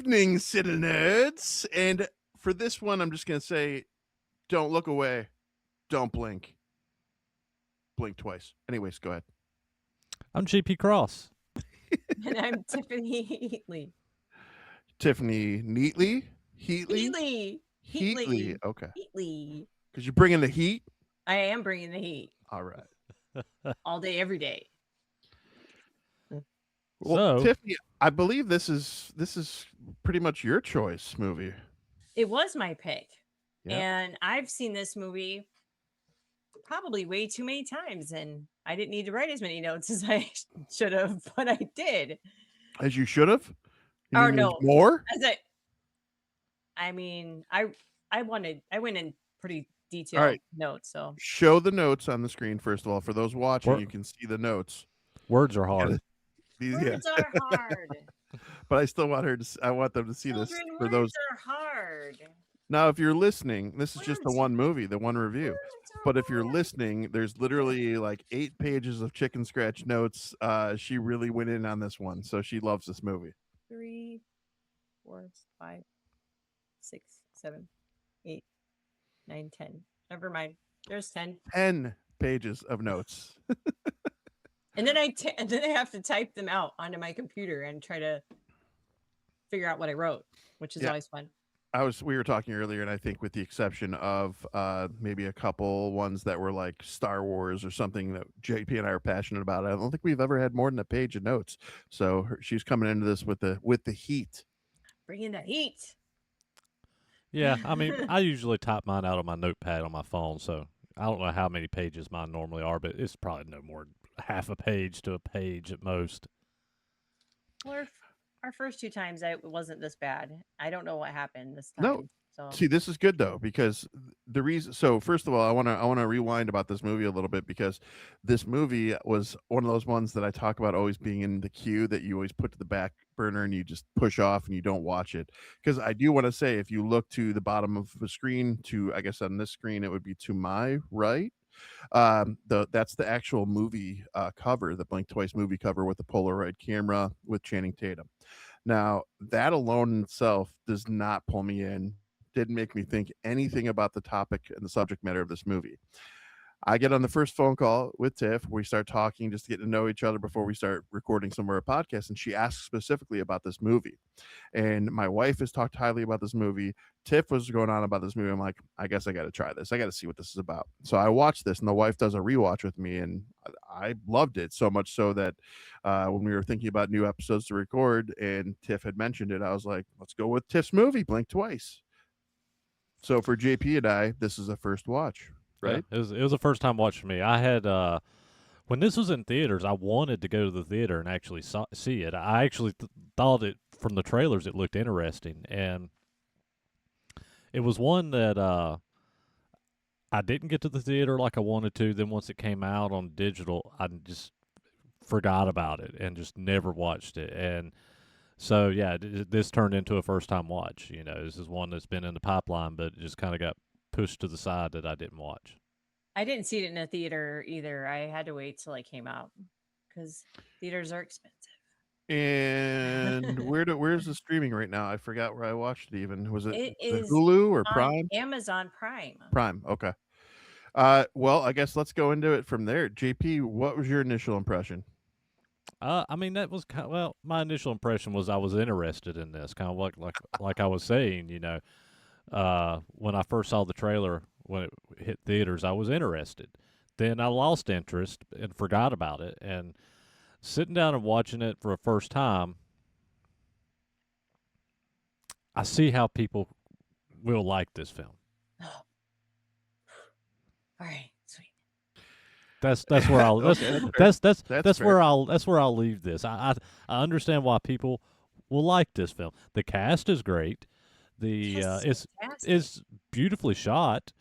evening, CineNerds. And for this one, I'm just going to say, don't look away. Don't blink. Blink twice. Anyways, go ahead. I'm GP Cross. And I'm Tiffany Heatley. Tiffany Neatly? Heatley. Heatley. Okay. Heatley. Because you're bringing the heat? I am bringing the heat. All right. All day, every day. Well, So- Tiffany, I believe this is pretty much your choice movie. It was my pick. Yeah. And I've seen this movie probably way too many times. And I didn't need to write as many notes as I should have, but I did. As you should have? You Or mean there's no. more? I went in pretty detailed right. notes. So Show the notes on the screen, first of all. For those watching, Wor- you can see the notes. Words are hard. words are hard. But I still want I want them to see this Children, for words those. are hard. Now, if you're listening, this is just the Words. one movie, the one review. Words are But if you're hard. listening, there's literally like 8 pages of chicken scratch notes. She really went in on this one, so she loves this movie. 3, 4, 5, 6, 7, 8, 9, 10. Never mind. There's 10. 10 pages of notes. And then I have to type them out onto my computer and try to figure out what I wrote, which is Yeah. always fun. We were talking earlier, and I think with the exception of maybe a couple ones that were like Star Wars or something that JP and I are passionate about, I don't think we've ever had more than a page of notes. So she's coming into this with the heat. Bringing the heat. Yeah, I mean, I usually type mine out on my notepad on my phone, so I don't know how many pages mine normally are, but it's probably no more than half a page to a page at most. Well, our first 2 times it wasn't this bad. I don't know what happened this time. No. So See, this is good though, because the reason. So first of all, I want to rewind about this movie a little bit, because this movie was one of those ones that I talk about always being in the queue that you always put to the back burner and you just push off and you don't watch it. Because I do want to say, if you look to the bottom of the screen, to I guess on this screen it would be to my right. That's the actual movie cover, the Blink Twice movie cover with the Polaroid camera with Channing Tatum. Now that alone in itself does not pull me in. Didn't make me think anything about the topic and the subject matter of this movie. I get on the first phone call with Tiff. We start talking just to get to know each other before we start recording some of our podcasts. And she asks specifically about this movie. And my wife has talked highly about this movie. Tiff was going on about this movie. I'm like, I guess I got to try this. I got to see what this is about. So I watched this, and the wife does a rewatch with me. And I loved it so much so that when we were thinking about new episodes to record and Tiff had mentioned it, I was like, let's go with Tiff's movie, Blink Twice. So for JP and I, this is a first watch, right? Yeah, it was a first time watch for me. I had when this was in theaters, I wanted to go to the theater and actually see it. I actually thought it from the trailers it looked interesting, and it was one that I didn't get to the theater like I wanted to. Then once it came out on digital, I just forgot about it and just never watched it. And so yeah, this turned into a first time watch. You know, this is one that's been in the pipeline, but it just kind of got pushed to the side that I didn't watch. I didn't see it in a theater either. I had to wait till it came out because theaters are expensive. And where's the streaming right now? I forgot where I watched it. Even was it It the is Hulu or on Prime? Amazon Prime. Prime. Okay. Well, I guess let's go into it from there. JP, what was your initial impression? I mean, that was my initial impression was I was interested in this, kind of like I was saying, you know, when I first saw the trailer when it hit theaters, I was interested. Then I lost interest and forgot about it. And sitting down and watching it for a first time, I see how people will like this film. All right, sweet. That's where I'll Okay, that's fair. where I'll leave this. I understand why people will like this film. The cast is great. The Yes, it's fantastic. beautifully shot.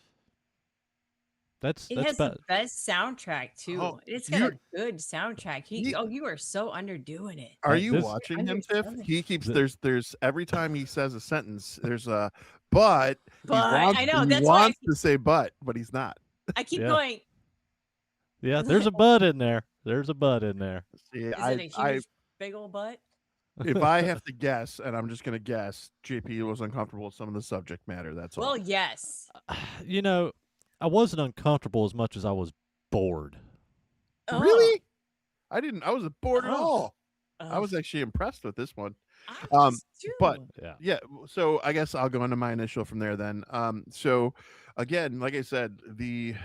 It That's has the about best soundtrack too. Oh, It's got you're- a good soundtrack. You are so underdoing it. Are Like you this- watching him, Tiff? Understand. He keeps The- there's every time he says a sentence, there's a but. But I know he that's why wants to say but he's not. I keep Yeah. going. yeah. There's a bud in there. There's a bud in there. See, Is it a huge, big old butt? if I have to guess, and I'm just gonna guess, JP was uncomfortable with some of the subject matter. That's all. Well, yes. You know, I wasn't uncomfortable as much as I was bored. Oh, Really? I didn't. I wasn't bored at oh, all. I oh. was actually impressed with this one. I Um, was but too. Yeah. yeah, so I guess I'll go into my initial from there then. So again, like I said, the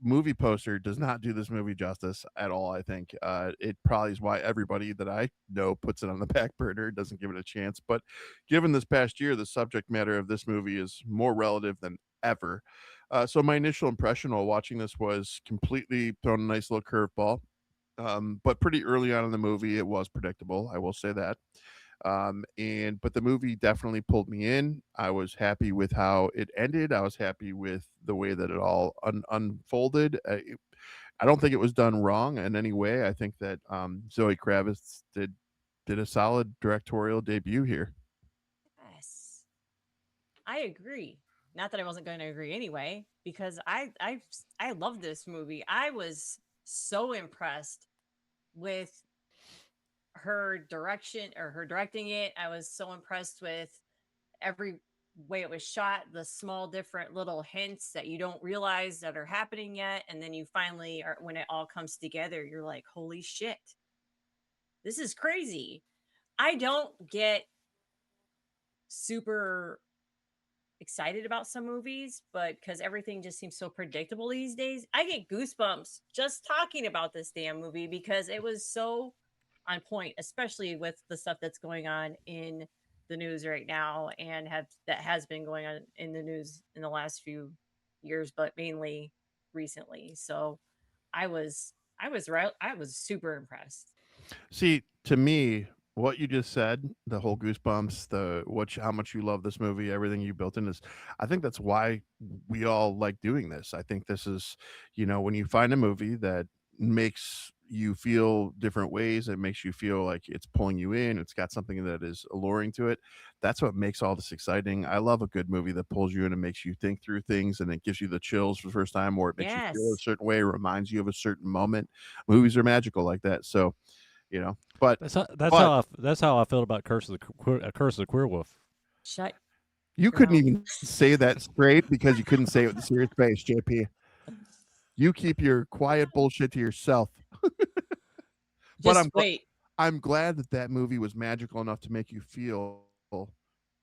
movie poster does not do this movie justice at all. I think it probably is why everybody that I know puts it on the back burner, doesn't give it a chance. But given this past year, the subject matter of this movie is more relative than ever. So my initial impression while watching this was completely thrown a nice little curveball. But pretty early on in the movie, it was predictable. I will say that. But the movie definitely pulled me in. I was happy with how it ended. I was happy with the way that it all unfolded. I don't think it was done wrong in any way. I think that Zoe Kravitz did a solid directorial debut here. Yes, I agree. Not that I wasn't going to agree anyway, because I love this movie. I was so impressed with her direction or her directing it. I was so impressed with every way it was shot, the small different little hints that you don't realize that are happening yet, and then you finally are when it all comes together, you're like, "Holy shit. This is crazy." I don't get super excited about some movies, but because everything just seems so predictable these days, I get goosebumps just talking about this damn movie because it was so on point, especially with the stuff that's going on in the news right now and have that has been going on in the news in the last few years, but mainly recently. So I was super impressed. See, to me, what you just said, the whole goosebumps, how much you love this movie, everything you built in is, I think that's why we all like doing this. I think this is, when you find a movie that makes you feel different ways, it makes you feel like it's pulling you in, it's got something that is alluring to it. That's what makes all this exciting. I love a good movie that pulls you in and makes you think through things and it gives you the chills for the first time, or it makes you feel a Yes. certain way, reminds you of a certain moment. Movies are magical like that. So, but but That's how I felt about Curse of the Queer Wolf. Shut you your couldn't mouth. even say that straight because you couldn't say it with a serious face, JP. You keep your quiet bullshit to yourself. But Just wait. I'm glad that that movie was magical enough to make you feel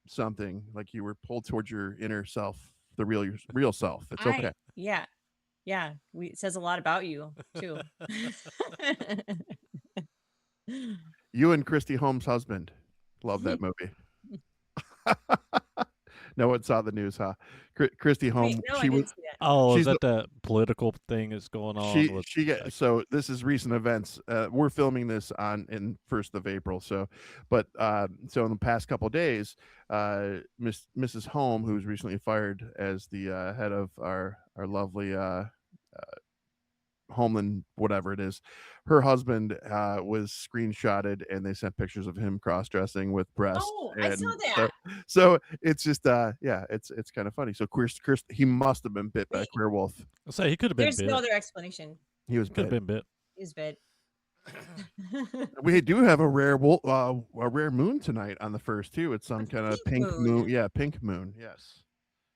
something like you were pulled towards your inner self, your real self. It's okay. Yeah. Yeah, it says a lot about you too. You and Christy Holmes' husband love that movie. No one saw the news, huh? Christy Wait, Holm, no, I didn't see that. Oh, is she's the that that political thing that's going on with? she get so this is recent events. We're filming this on in 1st of April. So in the past couple days, Mrs. Holm, who's recently fired as the head of our lovely Homeland, whatever it is, her husband was screenshotted, and they sent pictures of him cross dressing with breasts, Oh, I saw and that. so it's just yeah, it's kind of funny. So Chris, he must have been bit by a Wait, queer wolf. I say he could have been there's no bit. other explanation. He was Could have bit. been bit. He's bad. We do have a rare moon tonight on the first too. It's some kind of Pink pink moon. moon. Yeah, pink moon. Yes.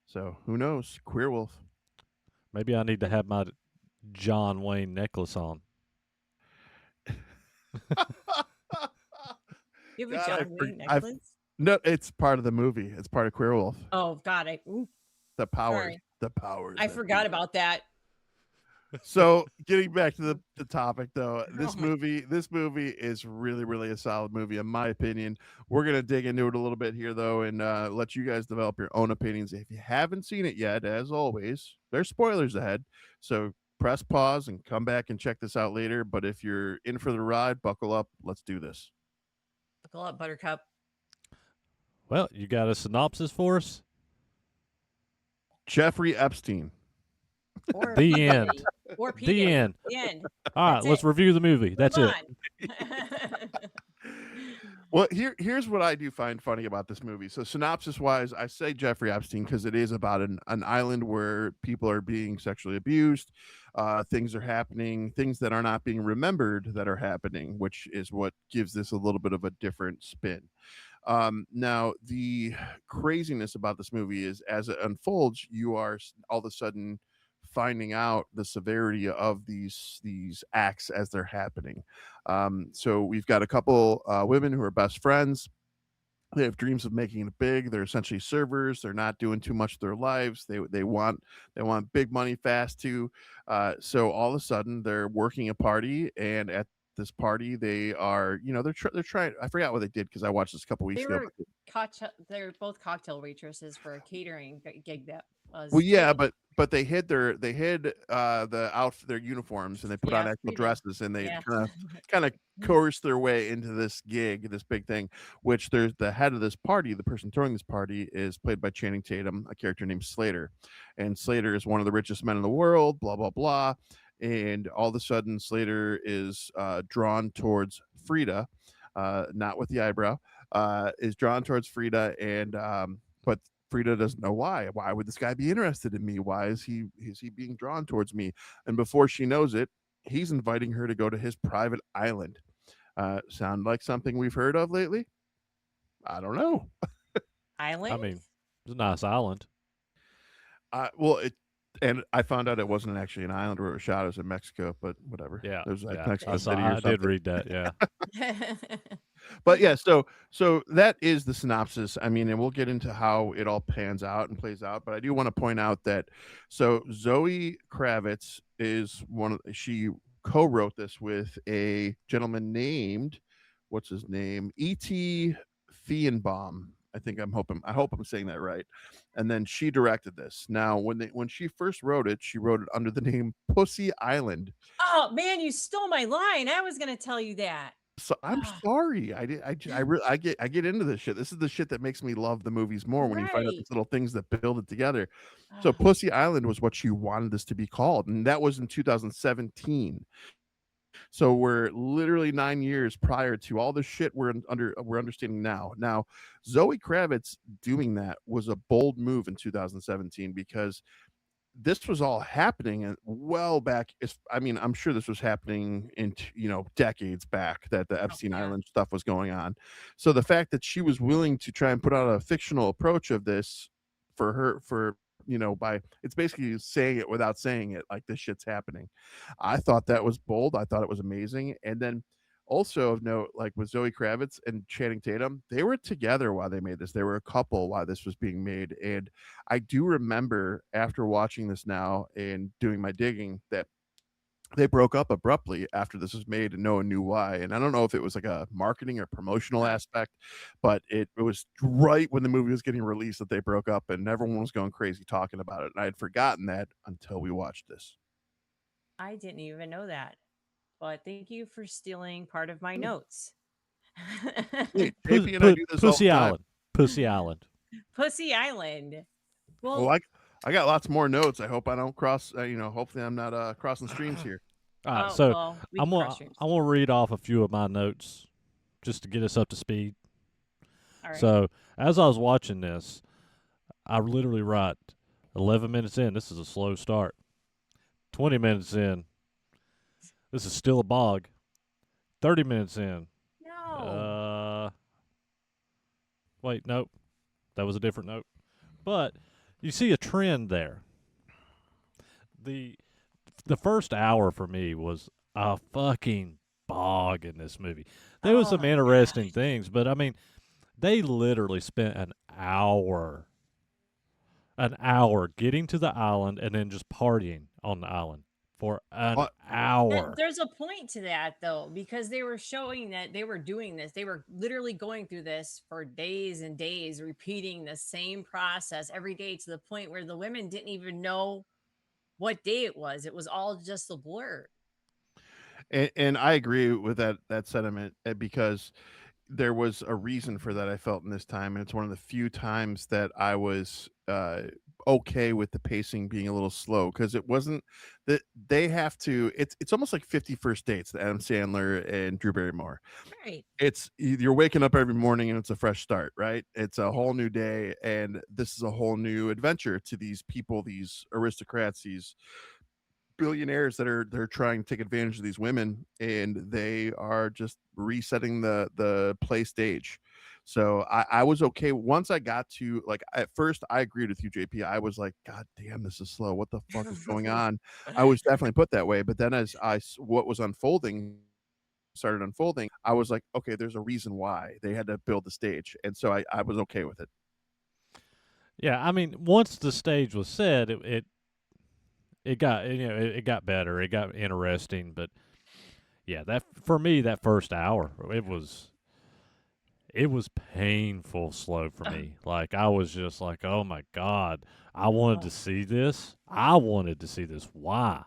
So who knows? Queer wolf. Maybe I need to have my John Wayne necklace on. You have a God, John Wayne I've necklace? no. It's part of the movie. It's part of Queer Wolf. Oh God, The powers. sorry. The powers. I that forgot be. about that. So getting back to the topic though, Oh my this movie is really, really a solid movie in my opinion. We're gonna dig into it a little bit here though, and let you guys develop your own opinions. If you haven't seen it yet, as always, there's spoilers ahead. So press pause and come back and check this out later. But if you're in for the ride, buckle up. Let's do this. buckle up, Buttercup. Well, you got a synopsis for us? Jeffrey Epstein. Or The P. end. Diddy. Or P. The Diddy. end. The end. All right, That's let's it. review the movie. That's Move it. on. Well, here's what I do find funny about this movie. So synopsis wise, I say Jeffrey Epstein because it is about an island where people are being sexually abused. Things are happening, things that are not being remembered that are happening, which is what gives this a little bit of a different spin. Now, the craziness about this movie is as it unfolds, you are all of a sudden finding out the severity of these acts as they're happening. So we've got a couple women who are best friends. They have dreams of making it big. They're essentially servers. They're not doing too much of their lives. They want big money fast too. So all of a sudden they're working a party, and at this party they are they're trying. I forgot what they did because I watched this a couple weeks They ago. were they were both cocktail waitresses for a catering gig that Well, was yeah, big. but their uniforms, and they put on Yeah, actual Frida. dresses, and they Yeah. kinda coerced their way into this gig, this big thing, which there's the head of this party, the person throwing this party is played by Channing Tatum, a character named Slater, and Slater is one of the richest men in the world, blah, blah, blah, and all of a sudden, Slater is, drawn towards Frida, not with the eyebrow, is drawn towards Frida, and, but Frida doesn't know why. Why would this guy be interested in me? Why is he being drawn towards me? And before she knows it, he's inviting her to go to his private island. Sound like something we've heard of lately? I don't know. I Island? mean, it's a nice island. Well, it and I found out it wasn't actually an island where it was shot. It was in Mexico, but whatever. Yeah, There's like yeah. Mexico I saw. City or I did something. read that. Yeah. But yeah, so that is the synopsis. I mean, and we'll get into how it all pans out and plays out. But I do want to point out that so Zoe Kravitz is she co-wrote this with a gentleman named what's his name? E.T. Feenbaum. I hope I'm saying that right. And then she directed this. Now, when she first wrote it, she wrote it under the name Pussy Island. Oh man, you stole my line. I was gonna tell you that. So I'm Ah, sorry. I did. I get into this shit. This is the shit that makes me love the movies more when you find out right. these little things that build it together. So Ah, Pussy Island was what you wanted this to be called, and that was in 2017. So we're literally 9 years prior to all the shit we're understanding now. Now, Zoe Kravitz doing that was a bold move in 2017 because this was all happening and well back. I mean, I'm sure this was happening in decades back that the oh Epstein yeah. Island stuff was going on. So the fact that she was willing to try and put out a fictional approach of this for by it's basically saying it without saying it, like this shit's happening. I thought that was bold. I thought it was amazing. And then also of note, like with Zoe Kravitz and Channing Tatum, they were together while they made this. They were a couple while this was being made. And I do remember after watching this now and doing my digging that they broke up abruptly after this was made and no one knew why. And I don't know if it was like a marketing or promotional Huh. aspect, but it was right when the movie was getting released that they broke up and everyone was going crazy talking about it. And I had forgotten that until we watched this. I didn't even know that. But thank you for stealing part of my notes. Hey, JP and I do this all Pussy the time. Island. Pussy Island. Pussy Island. Well, Well, I got lots more notes. I hope I don't cross. Hopefully I'm not crossing streams here. All right, oh so well, we I'm can cross gonna streams. I want to read off a few of my notes just to get us up to speed. All right. So as I was watching this, I literally write 11 minutes in. This is a slow start. 20 minutes in. This is still a bog. 30 minutes in. No. Uh, wait, nope. That was a different note. But you see a trend there. The the first hour for me was a fucking bog in this movie. There was Oh some my god. interesting things, but I mean, they literally spent an hour getting to the island and then just partying on the island for an Uh, hour. There's a point to that though, because they were showing that they were doing this. They were literally going through this for days and days, repeating the same process every day to the point where the women didn't even know what day it was. It was all just a blur. and I agree with that sentiment because there was a reason for that I felt in this time, and it's one of the few times that I was okay with the pacing being a little slow because it wasn't that they have to. It's almost like 50 First Dates, the Adam Sandler and Drew Barrymore. Right. You're waking up every morning and it's a fresh start, right? It's a Yeah. whole new day, and this is a whole new adventure to these people, these aristocrats, these billionaires that are they're trying to take advantage of these women, and they are just resetting the play stage. So I was okay once I got to like at first I agreed with you, JP. I was like, God damn, this is slow. What the fuck is going on? I was definitely put that way. But then as what was unfolding started unfolding, I was like, okay, there's a reason why they had to build the stage. And so I was okay with it. Yeah, I mean, once the stage was set, it got it got better, it got interesting, but yeah, that for me that first hour it was painful slow for me. Like I was just like, oh my god, I wanted to Oh, see this. I wanted to see this. Why?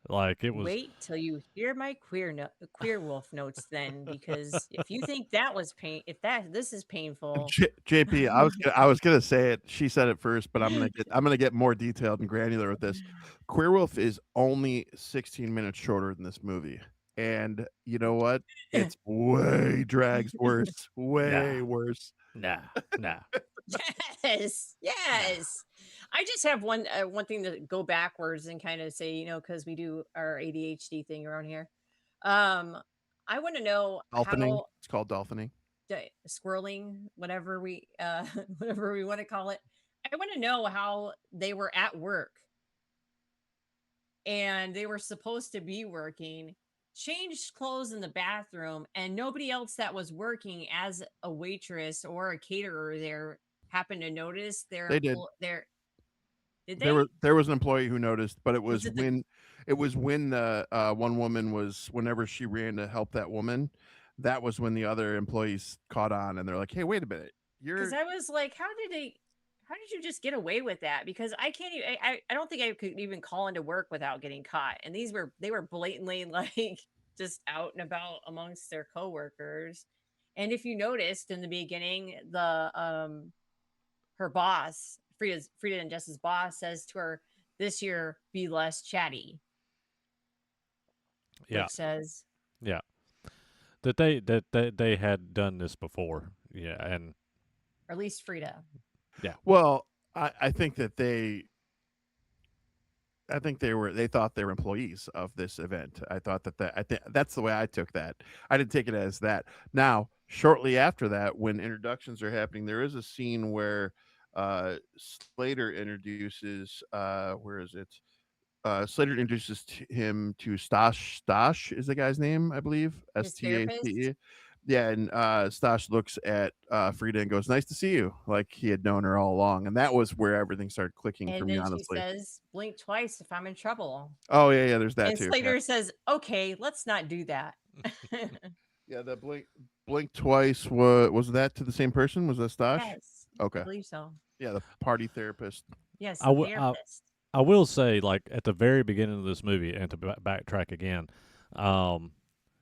Like it was. wait till you hear my queer wolf notes then, because if you think that was pain, if that this is painful. JP, I was gonna say it. She said it first, but I'm gonna get more detailed and granular with this. Queer Wolf is only 16 minutes shorter than this movie, and you know what? It's way drags worse, Nah, way worse. nah, nah, Yes, nah. yes. I just have one thing to go backwards and kind of say, because we do our ADHD thing around here. Um, I want to know Dolphining. how It's called dolphining. squirreling, whatever we whatever we want to call it. I want to know how they were at work and they were supposed to be working, changed clothes in the bathroom, and nobody else that was working as a waitress or a caterer there happened to notice They did. their did they? There was an employee who noticed, but Was it the it was when the one woman was whenever she ran to help that woman, that was when the other employees caught on and they're like, "Hey, wait a minute. because You're I was like, how did you just get away with that? Because I can't even I don't think I could even call into work without getting caught. And they were blatantly like just out and about amongst their coworkers. And if you noticed in the beginning, the her boss, Frida and Jess's boss says to her, "This year be less chatty," Yeah, which says, yeah. That they had done this before. Yeah, and or at least Frida. yeah, well, I think that they thought they were employees of this event. I thought I think that's the way I took that. I didn't take it as that. Now, shortly after that, when introductions are happening, there is a scene where Slater introduces where is it? Slater introduces him to Stash. Stash is the guy's name, I believe. His therapist. Stache. Yeah, and Stash looks at Frida and goes, "Nice to see you," like he had known her all along, and that was where everything started clicking for And me, then she honestly. says, "Blink twice if I'm in trouble." Oh yeah, yeah. There's that And too. Yeah, Slater says, "Okay, let's not do that." yeah. The blink twice. Was that to the same person? Was that Stash? Yes, I Okay. believe so. Yeah, the party therapist. Yes, I, the w- therapist. I will say, like at the very beginning of this movie, and to backtrack again, um,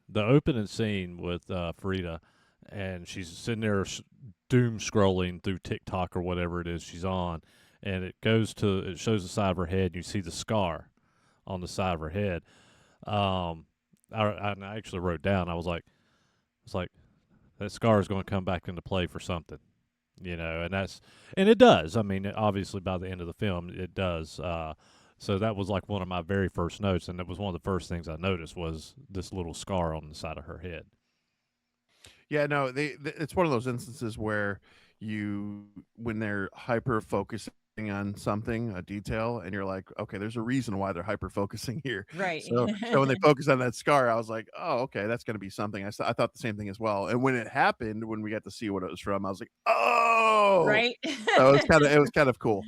the opening scene with Frida, and she's sitting there doom scrolling through TikTok or whatever it is she's on, and it shows the side of her head, and you see the scar on the side of her head. Um, I actually wrote down, it's like that scar is going to come back into play for something, and it does. I mean, obviously by the end of the film, it does. So that was like one of my very first notes, and it was one of the first things I noticed was this little scar on the side of her head. Yeah, no, it's one of those instances where when they're hyper focusing on something, a detail, and you're like, okay, there's a reason why they're hyper focusing here. Right. So when they focus on that scar, I was like, oh, okay, that's going to be something. I thought the same thing as well. And when it happened, when we got to see what it was from, I was like, oh, Right. so it was kind of cool.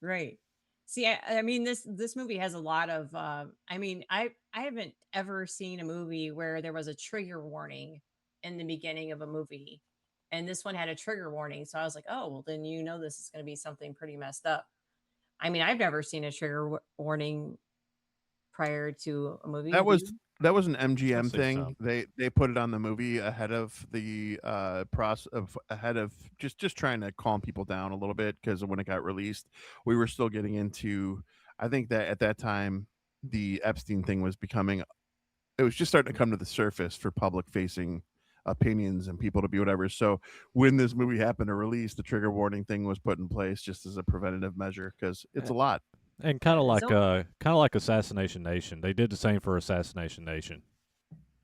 Right. See, I mean, this movie has a lot of. I mean, I haven't ever seen a movie where there was a trigger warning in the beginning of a movie, and this one had a trigger warning. So I was like, oh, well, then this is going to be something pretty messed up. I mean, I've never seen a trigger warning prior to a movie. That Have was you? That was an I've MGM seen thing. some. They put it on the movie ahead of the ahead of just trying to calm people down a little bit because when it got released, we were still getting into. I think that at that time the Epstein thing was becoming. It was just starting to come to the surface for public facing opinions and people to be whatever. So when this movie happened to release, the trigger warning thing was put in place just as a preventative measure because it's Uh, a lot. And So kind of like Assassination Nation. They did the same for Assassination Nation.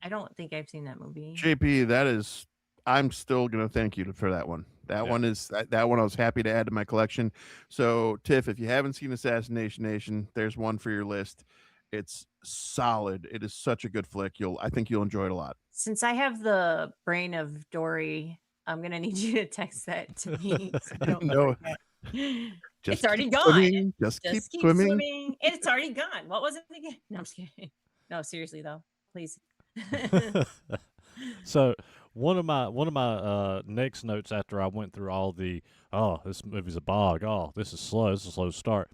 I don't think I've seen that movie. JP, that is, I'm still gonna thank you for that one. That Yeah. one is that one I was happy to add to my collection. So Tiff, if you haven't seen Assassination Nation, there's one for your list. It's solid. It is such a good flick. I think you'll enjoy it a lot. Since I have the brain of Dory, I'm gonna need you to text that to me so I don't No, forget. It's just keep already gone. swimming. Just keep Just keep swimming. swimming. And it's already gone. What was it again? No, I'm just kidding. No, seriously though, please. So one of my next notes after I went through all the this movie's a bog, this is slow, this is a slow start.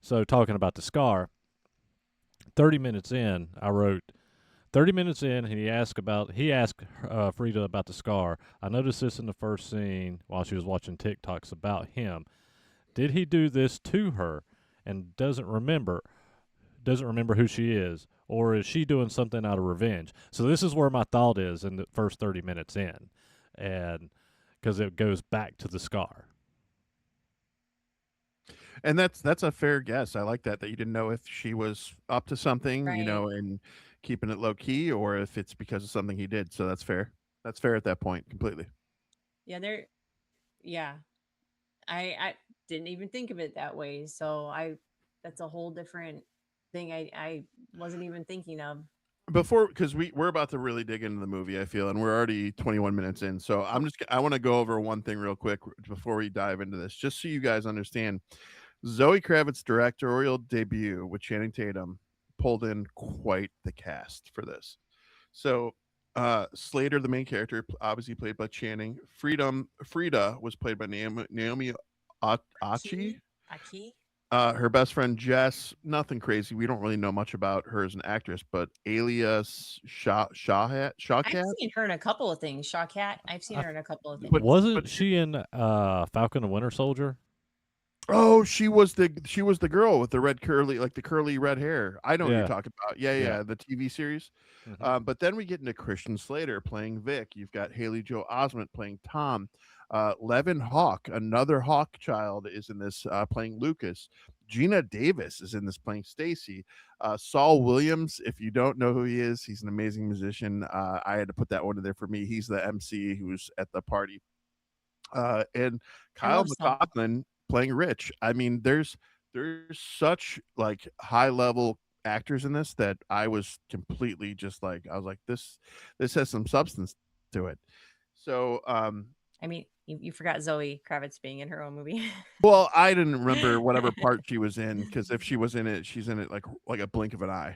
So talking about the scar, 30 minutes in, I wrote 30 minutes in, and he asked Frida about the scar. I noticed this in the first scene while she was watching TikToks about him. Did he do this to her and doesn't remember who she is, or is she doing something out of revenge? So this is where my thought is in the first 30 minutes in, and because it goes back to the scar. And that's a fair guess. I like that you didn't know if she was up to something, Right. and keeping it low key, or if it's because of something he did. So that's fair. That's fair at that point, completely. Yeah, yeah. I didn't even think of it that way. So I that's a whole different thing I wasn't even thinking of. Before, because we're about to really dig into the movie, I feel, and we're already 21 minutes in. So Oh, I want to go over one thing real quick before we dive into this, just so you guys understand. Zoe Kravitz's directorial debut with Channing Tatum pulled in quite the cast for this. So Slater, the main character, obviously played by Channing. Frida was played by Naomi Achi. Aki? Aki? Her best friend Jess, nothing crazy. We don't really know much about her as an actress, but Alias I've Shawkat. seen her in a couple of things. Shawkat. I've seen I, her in a couple of But things. but wasn't she in Falcon and Winter Soldier? oh, she was the girl with the red curly, like the curly red hair. I know what you're Yeah, talking about. Yeah, yeah. yeah, the TV series. Hmm. But then we get into Christian Slater playing Vic. You've got Haley Joe Osment playing Tom. Levin Hawk, another Hawk child, is in this playing Lucas. Gina Davis is in this playing Stacy. Saul Williams, if you don't know who he is, he's an amazing musician. I had to put that one in there for me. He's the MC who's at the party. And I Kyle love Saul. McLaughlin playing Rich. I mean, there's such like high level actors in this that I was completely just like I was like this has some substance to it. So I mean, you forgot Zoe Kravitz being in her own movie. well, I didn't remember whatever part she was in because if she was in it, she's in it like a blink of an eye.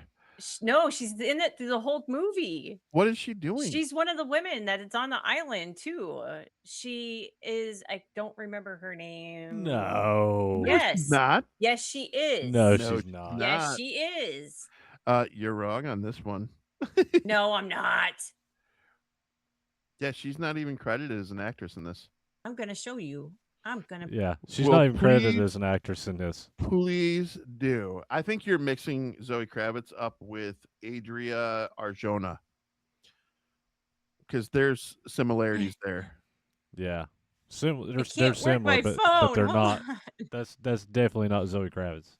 No, she's in it through the whole movie. What is she doing? She's one of the women that it's on the island too. She is. I don't remember her name. No, No, she's Yes, not. yes, she no, is. No, she's she's not. Yes, not. she is. You're wrong on this one. No, I'm not. Yeah, she's not even credited as an actress in this. I'm gonna show you. I'm gonna. Yeah, she's Well, not even credited please as an actress in this. please do. I think you're mixing Zoe Kravitz up with Adria Arjona because there's similarities there. Yeah, I they're can't work similar, my but phone. they're Hold not. on. That's definitely not Zoe Kravitz.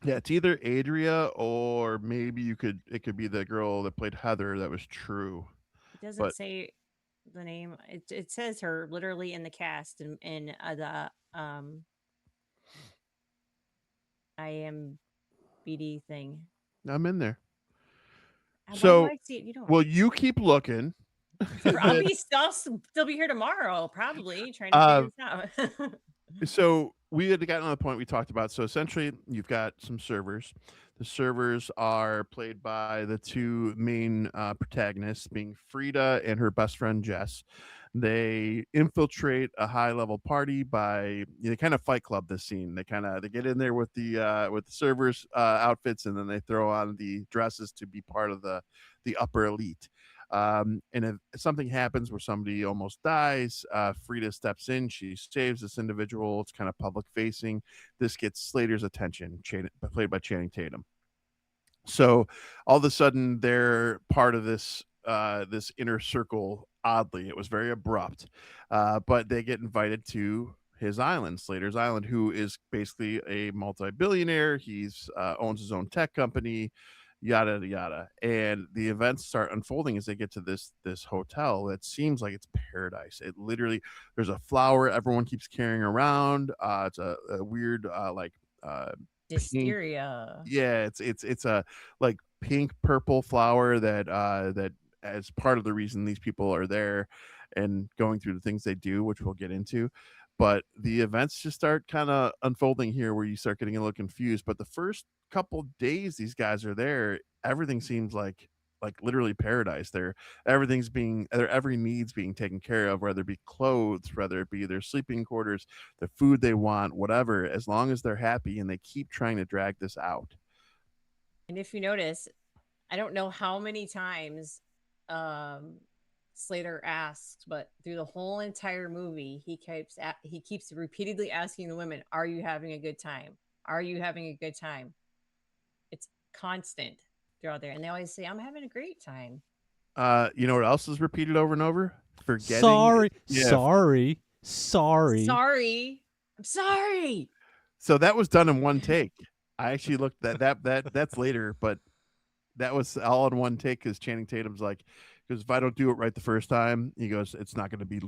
Yeah, it's either Adria or maybe it could be the girl that played Heather that was true. It doesn't But say the name. It says her literally in the cast in the IMBD thing. I'm in there. Why do So, I see it? You don't. well, you keep looking. I'll still be here tomorrow, probably trying to figure uh, this out. So we had gotten on the point we talked about. So essentially, you've got some servers. The servers are played by the two main protagonists, being Frida and her best friend Jess. They infiltrate a high level party by they kind of fight club this scene. They get in there with the servers outfits, and then they throw on the dresses to be part of the upper elite. And if something happens where somebody almost dies, Frida steps in. She saves this individual. It's kind of public facing. This gets Slater's attention, played by Channing Tatum. So all of a sudden, they're part of this inner circle. Oddly, it was very abrupt, but they get invited to his island, Slater's Island, who is basically a multi-billionaire. He's owns his own tech company, yada yada. And the events start unfolding as they get to this hotel that seems like it's paradise. It literally, there's a flower everyone keeps carrying around. It's a weird pink, Dysteria. yeah, it's a like pink purple flower that as part of the reason these people are there and going through the things they do, which we'll get into. But the events just start kind of unfolding here where you start getting a little confused. But the first couple days these guys are there, everything seems like literally paradise. Their every needs being taken care of, whether it be clothes, whether it be their sleeping quarters, the food they want, whatever, as long as they're happy, and they keep trying to drag this out. And if you notice, I don't know how many times um, Slater asks, but through the whole entire movie, he keeps repeatedly asking the women, "Are you having a good time? Are you having a good time?" It's constant throughout there, and they always say, "I'm having a great time." You know what else is repeated over and over? Forgetting. Sorry, Yeah. sorry, sorry. Sorry, I'm sorry. So that was done in one take. I actually looked that's later, but that was all in one take because Channing Tatum's like, because if I don't do it right the first time, he goes, it's not gonna be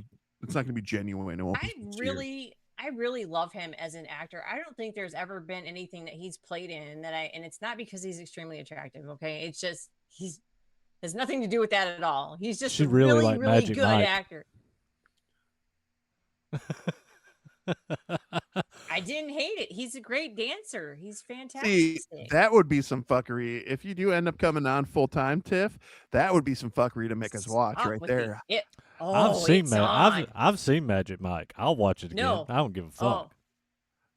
genuine. It won't be sincere. I really love him as an actor. I don't think there's ever been anything that he's played in and it's not because he's extremely attractive. Okay, it's just he's has nothing to do with that at all. He's just She a really really, like really Magic good Mike. actor. I didn't hate it. He's a great dancer. He's See, fantastic. that would be some fuckery. If you do end up coming on full time, Tiff, that would be some fuckery to make us watch Stop right with the there. it. I've Oh, seen it's I've on. I've seen Magic Mike. I'll watch it again. No. I don't give a Oh, fuck.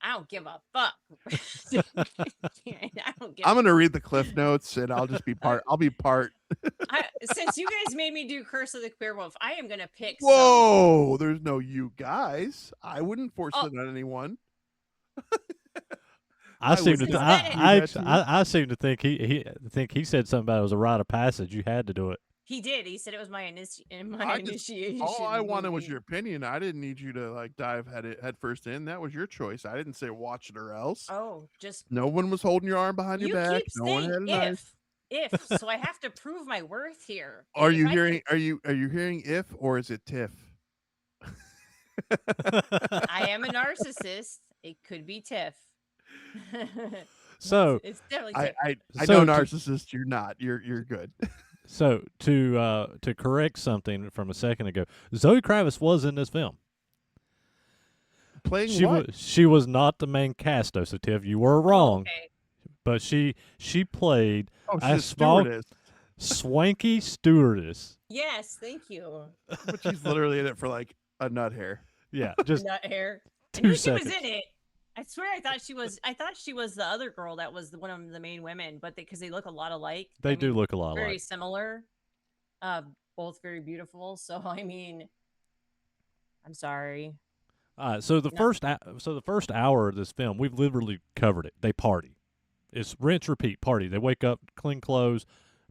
I don't give a fuck. I don't give I'm gonna read the cliff notes and I'll just be a part. I'll be part. since you guys made me do Curse of the Queer Wolf, I am gonna pick some. Whoa, there's no you guys. I wouldn't force Oh, it on anyone. I I seem to would since not Ben do that to you. I seem to think he said something about it was a rite of passage. You had to do it. he did. He said it was my I just all I initiation wanted was movie. your opinion. I didn't need you to like dive head first in. That was your choice. I didn't say watch it or else. Oh, just No one was holding your arm behind your you back. keep No one saying had a knife. if, so I have to prove my worth here. Are And if you I can, hearing? Are you hearing if or is it Tiff? I am a narcissist. It could be Tiff. So It's definitely I Tiff. I know so to, narcissist. You're not. You're good. so to correct something from a second ago, Zoe Kravitz was in this film. Playing what? She was not the main cast, though. So Tiff, you were Oh, wrong. okay. But she played Oh, she's a a small stewardess, swanky stewardess. Yes, thank you. but she's literally in it for like a nut hair. Yeah, just Nut hair. I 2 knew she was seconds. in it. I swear I thought she was. I thought she was the other girl that was one of the main women, but because they look a lot alike. They do look a lot very alike. similar. Both very beautiful. So I mean, I'm sorry. All right, so the first hour of this film, we've literally covered it. They party. It's rinse, repeat, party. They wake up, clean clothes,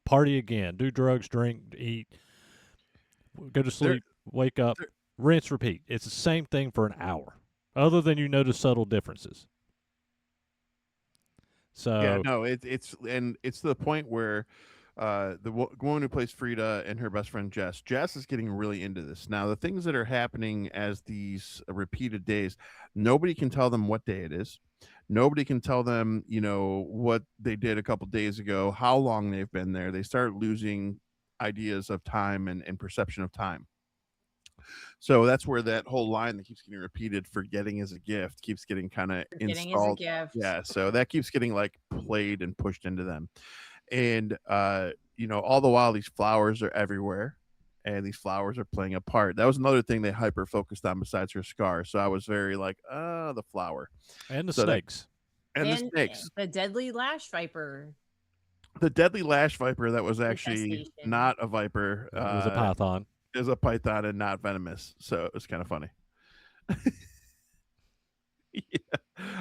party again, do drugs, drink, eat, go to They're, sleep, wake up, they're rinse, repeat. It's the same thing for an hour, other than you notice subtle differences. yeah, So no, it's to the point where the woman who plays Frida and her best friend Jess is getting really into this. Now, the things that are happening as these repeated days, nobody can tell them what day it is. Nobody can tell them, what they did a couple days ago, how long they've been there. They start losing ideas of time and perception of time. So that's where that whole line that keeps getting repeated, "Forgetting is a gift," keeps getting kinda Forgetting is a installed. gift. Yeah, so that keeps getting, like, played and pushed into them. And, all the while, these flowers are everywhere, and these flowers are playing a part. That was another thing they hyper focused on besides her scar, so I was very like, "Ah, the flower." And the So that snakes. and the And snakes. the deadly lash viper The deadly lash viper that was actually infestation. not a viper, It was a python. is a python and not venomous, so it was kinda funny. Yeah.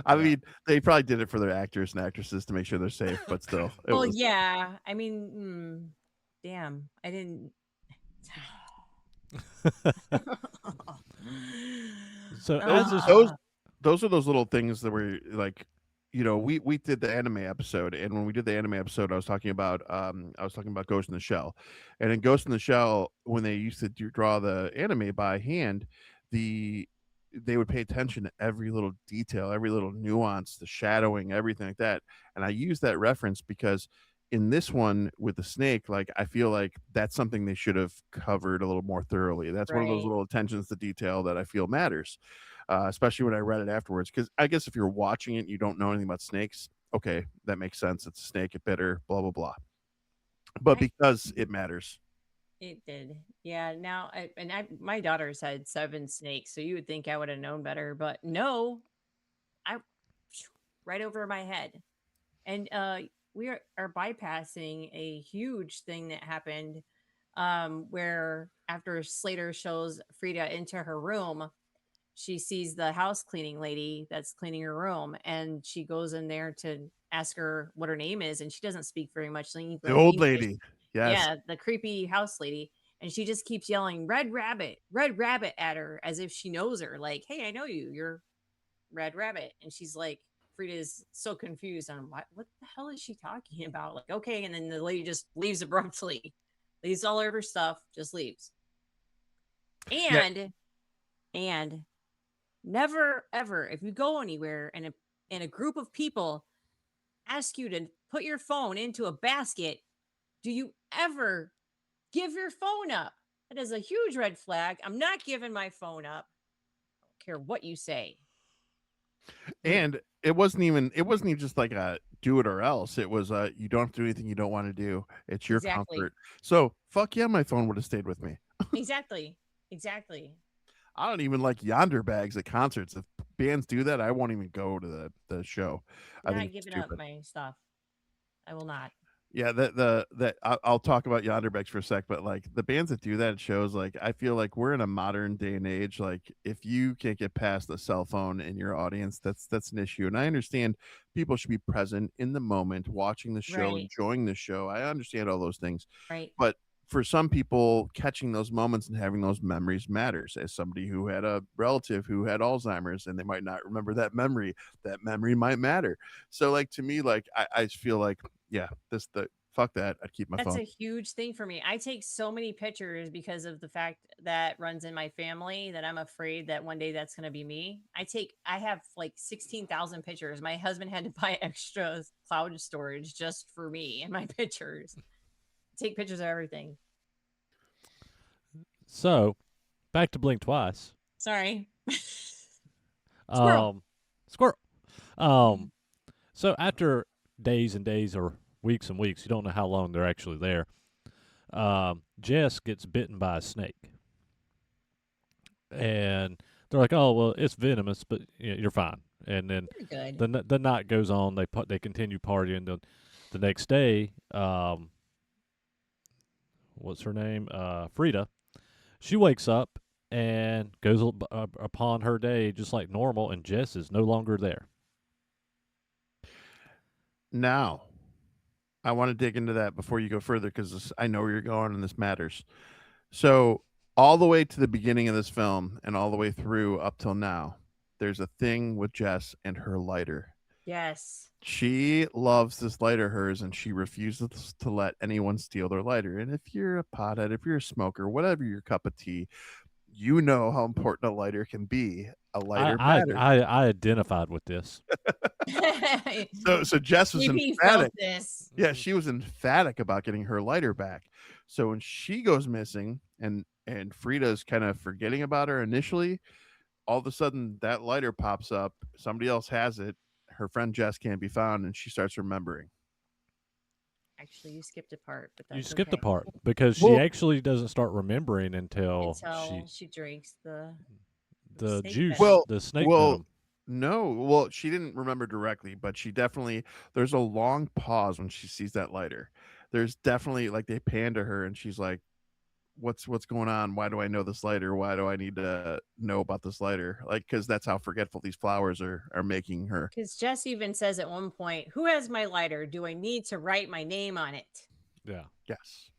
I Yeah. mean, they probably did it for their actors and actresses to make sure they're safe, but still, it Well, was yeah. I mean, damn. I didn't. So those as this those those are those little things that were like, we did the anime episode, and when we did the anime episode, I was talking about Ghost in the Shell, and in Ghost in the Shell, when they used to draw the anime by hand, the they would pay attention to every little detail, every little nuance, the shadowing, everything like that. And I use that reference because in this one with the snake, like I feel like that's something they should have covered a little more thoroughly. That's one of those Right. little attentions to detail that I feel matters, especially when I read it afterwards. Because I guess if you're watching it, and you don't know anything about snakes. Okay, that makes sense. It's a snake. It bit her. Blah blah blah. But I because it matters, It did. Yeah. Now, my daughter's had 7 snakes, so you would think I would have known better, but no, I right over my head. And are bypassing a huge thing that happened, where after Slater shows Frida into her room, she sees the house cleaning lady that's cleaning her room, and she goes in there to ask her what her name is, and she doesn't speak very much the old English. lady. Yes. Yeah, the creepy house lady, and she just keeps yelling red rabbit at her as if she knows her, like, "Hey, I know you. You're Red Rabbit." And she's like, Frida's so confused on what the hell is she talking about? Like, okay, and then the lady just leaves abruptly, leaves all of her stuff, just leaves. Yeah. And never ever, if you go anywhere and a group of people ask you to put your phone into a basket, do you ever give your phone up? That is a huge red flag. I'm not giving my phone up. I don't care what you say. And it wasn't even just like a do it or else. It was you don't have to do anything you don't want to do. It's your Exactly. comfort. So fuck yeah, my phone would have stayed with me. Exactly. Exactly. I don't even like yonder bags at concerts. If bands do that, I won't even go to the show. I think Not it's giving up stupid. my stuff. I will not. Yeah, I'll talk about yonder bags for a sec, but like the bands that do that at shows, like I feel like we're in a modern day and age. Like if you can't get past a cell phone in your audience, that's an issue. And I understand people should be present in the moment, watching the show, Right. enjoying the show. I understand all those things, Right. but for some people, catching those moments and having those memories matters. As somebody who had a relative who had Alzheimer's and they might not remember that memory might matter. So, like to me, like I just feel like, yeah, this the fuck that. I'd keep my That's phone. a huge thing for me. I take so many pictures because of the fact that runs in my family that I'm afraid that one day that's going to be me. I have like 16,000 pictures. My husband had to buy extra cloud storage just for me and my pictures. Take pictures of everything. So back to Blink Twice. Sorry. Squirrel. Um, squirrel. Um, so after days and days or weeks and weeks, you don't know how long they're actually there. Jess gets bitten by a snake, and they're like, "Oh well, it's venomous, but you're fine." And then You're good. the night goes on. They continue partying. The next day, what's her name? Frida. She wakes up and goes upon her day just like normal, and Jess is no longer there. Now, I want to dig into that before you go further because I know where you're going and this matters. So, all the way to the beginning of this film and all the way through up till now, there's a thing with Jess and her lighter. Yes. She loves this lighter hers and she refuses to let anyone steal their lighter. And if you're a pothead, if you're a smoker, whatever your cup of tea, you know how important a lighter can be. A I lighter I matters. I identified with this. So Jess was Maybe felt emphatic. this. Yeah, she was emphatic about getting her lighter back. So when she goes missing and Frida's kind of forgetting about her initially, all of a sudden that lighter pops up. Somebody else has it. Her friend Jess can't be found, and she starts remembering. Actually, you skipped a part, but You that's skipped a okay. part because she Well, actually doesn't start remembering until Until she drinks the the snake juice, venom. well, the snake well, venom. no. Well, she didn't remember directly, but she definitely. There's a long pause when she sees that lighter. There's definitely like they pan to her, and she's like, what's going on? Why do I know this lighter? Why do I need to know about this lighter? Like, because that's how forgetful these flowers are making her. Because Jess even says at one point, "Who has my lighter? Do I need to write my name on it?" Yeah. Yes.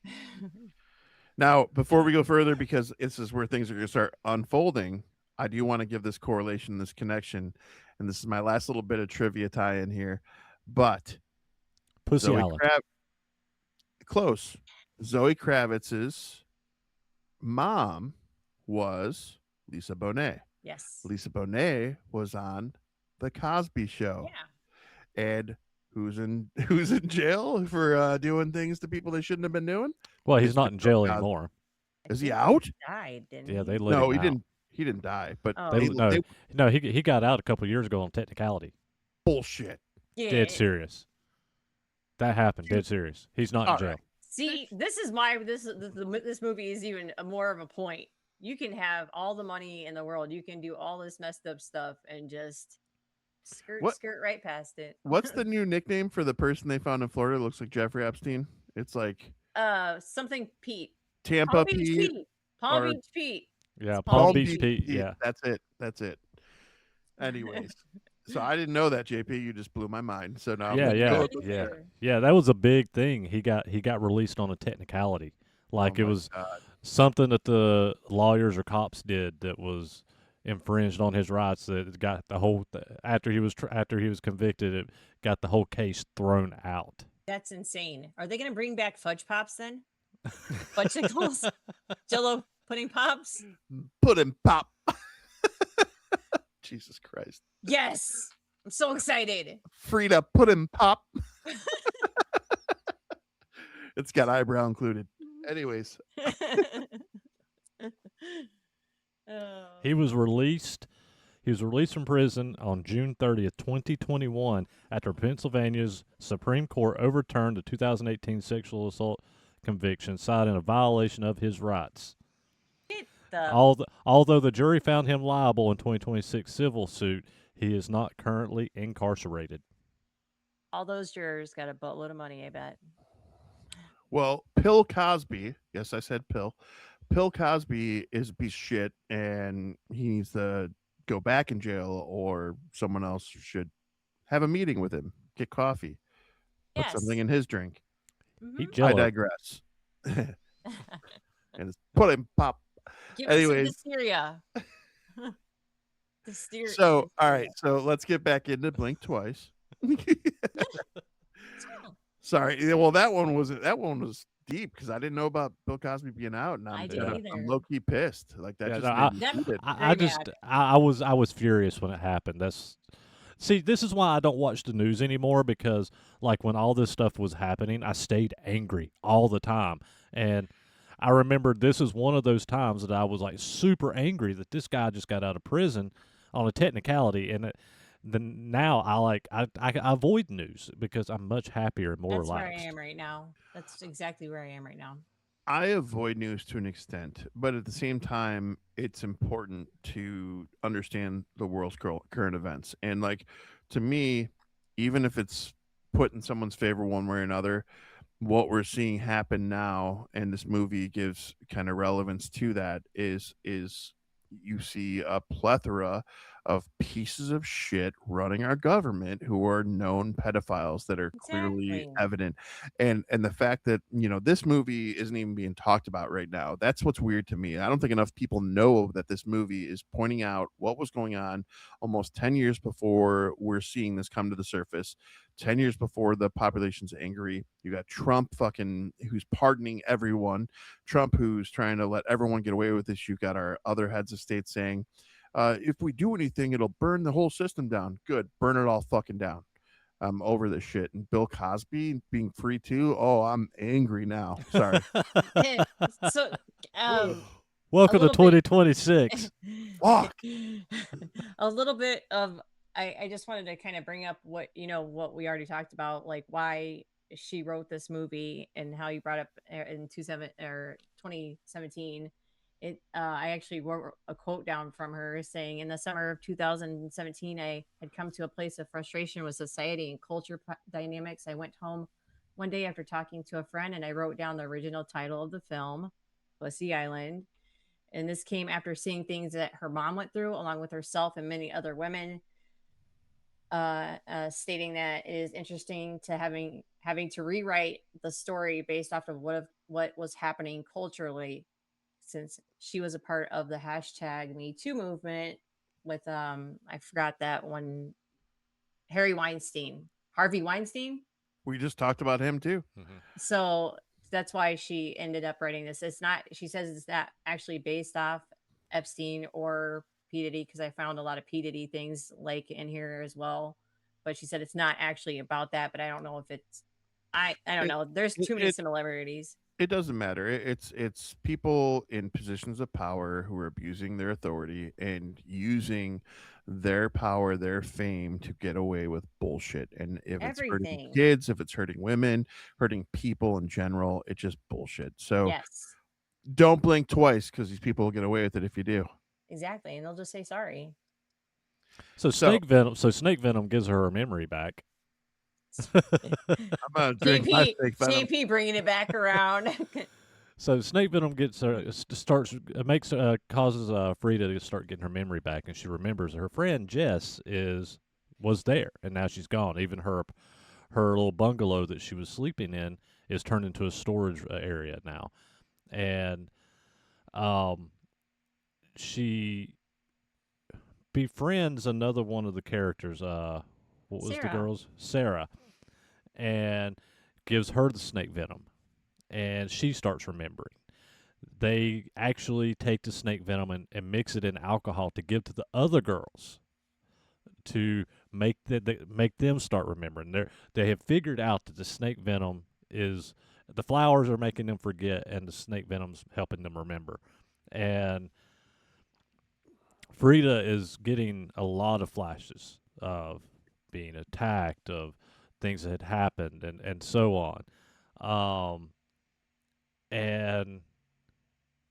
Now, before we go further, because this is where things are going to start unfolding, I do want to give this correlation, this connection, and this is my last little bit of trivia tie-in here. But Pussy Zoe Island. Krav, close. Zoe Kravitz's mom was Lisa Bonet. Yes. Lisa Bonet was on the Cosby Show, Yeah. and who's in jail for doing things to people they shouldn't have been doing? Well, he's Mr. not in Bill jail Cosby. anymore. I Is he think out? died, didn't Yeah, they he? let No, him he out. didn't. He didn't die, but Oh, They they no, they no. He got out a couple years ago on technicality. bullshit. Dead yeah. serious. That happened. Dead serious. He's not in All jail. right. See, this is why this movie is even more of a point. You can have all the money in the world. You can do all this messed up stuff and just What skirt right past it. what's the new nickname for the person they found in Florida? Looks like Jeffrey Epstein. It's like Something Pete. Palm Tampa Beach Pete Pete. Palm or Beach Pete. It's Yeah, Palm Palm Palm Beach Beach Beach Pete. Pete. Pete. Yeah. That's it. That's it. Anyways, so I didn't know that, JP. You just blew my mind. So now I'm Yeah, gonna I yeah, go didn't with yeah, that. either. yeah. That was a big thing. He got released on a technicality, Oh like it my was god. something that the lawyers or cops did that was infringed on his rights. That it got the whole after after he was convicted, it got the whole case thrown out. That's insane. Are they going to bring back fudge pops then? Fudgesicles? Jello pudding pops? Put him pop. Jesus Christ. Yes. I'm so excited. Frida put him pop. It's got eyebrow included. Anyways, Oh. He was released. He was released from prison on June 30th, 2021, after Pennsylvania's Supreme Court overturned the 2018 sexual assault conviction, citing a violation of his rights. Get the Although the jury found him liable in 2026 civil suit, he is not currently incarcerated. all those jurors got a buttload of money, I bet. well, Pill Cosby, yes, I said Pill. Pill Cosby is a piece of shit and he needs to go back in jail or someone else should have a meeting with him, get coffee, put something Yes. in his drink. Eat Mm-hmm. I Jello. digress. And it's put him pop. Give me some Anyways, Disteria. Disteria. so all right, so let's get back into Blink Twice. Sorry. Yeah, well, that one was deep because I didn't know about Bill Cosby being out, and I I'm didn't and either. I'm low key pissed. Like that Yeah, just no, made me That- heated. I Very just bad. I was furious when it happened. See, this is why I don't watch the news anymore because like when all this stuff was happening, I stayed angry all the time. And I remember this is one of those times that I was like super angry that this guy just got out of prison on a technicality and then now I avoid news because I'm much happier and more That's where I relaxed. am right now. That's exactly where I am right now. I avoid news to an extent, but at the same time, it's important to understand the world's current events. And like to me, even if it's put in someone's favor one way or another, what we're seeing happen now, and this movie gives kind of relevance to that, is you see a plethora of pieces of shit running our government who are known pedophiles that are clearly Exactly. evident. And the fact that this movie isn't even being talked about right now, that's what's weird to me. I don't think enough people know that this movie is pointing out what was going on almost 10 years before we're seeing this come to the surface. 10 years before the population's angry. You got Trump fucking who's pardoning everyone. Trump who's trying to let everyone get away with this. You've got our other heads of state saying, if we do anything, it'll burn the whole system down. Good. Burn it all fucking down. I'm over this shit. And Bill Cosby being free too. Oh, I'm angry now. Sorry. So, a Welcome to little bit 2026. Fuck. a little bit of I just wanted to kind of bring up what what we already talked about, like why she wrote this movie and how you brought up in 2017. I actually wrote a quote down from her saying, in the summer of 2017, I had come to a place of frustration with society and culture dynamics. I went home one day after talking to a friend and I wrote down the original title of the film, Pussy Island. And this came after seeing things that her mom went through, along with herself and many other women, stating that it is interesting to having to rewrite the story based off of what was happening culturally, since she was a part of the hashtag Me Too movement with I forgot that one, Harvey Weinstein. We just talked about him too. Mhm. So that's why she ended up writing this. It's not, she says it's not actually based off Epstein or P. Diddy, because I found a lot of P. Diddy things like in here as well. But she said it's not actually about that, but I don't know if it's, I don't It know. There's it too many it, similarities. it doesn't matter. It's people in positions of power who are abusing their authority and using their power, their fame to get away with bullshit. And if it's hurting Everything. kids, if it's hurting women, hurting people in general, it's just bullshit. So Yes, don't blink twice because these people will get away with it if you do. exactly. And they'll just say sorry. So So Snake Venom gives her memory back. I'm gonna drink my JP, steak venom. JP bringing it back around. So Snake Venom gets her starts makes causes Frida to start getting her memory back, and she remembers her friend Jess is was there, and now she's gone. Even her little bungalow that she was sleeping in is turned into a storage area now, and um, she befriends another one of the characters. What was the Sarah. girl's Sarah, and gives her the snake venom, and she starts remembering. They actually take the snake venom and mix it in alcohol to give to the other girls to make them start remembering. They have figured out that the snake venom is the flowers are making them forget, and the snake venom's helping them remember. And Frida is getting a lot of flashes of being attacked, of things that had happened, and so on. Um, and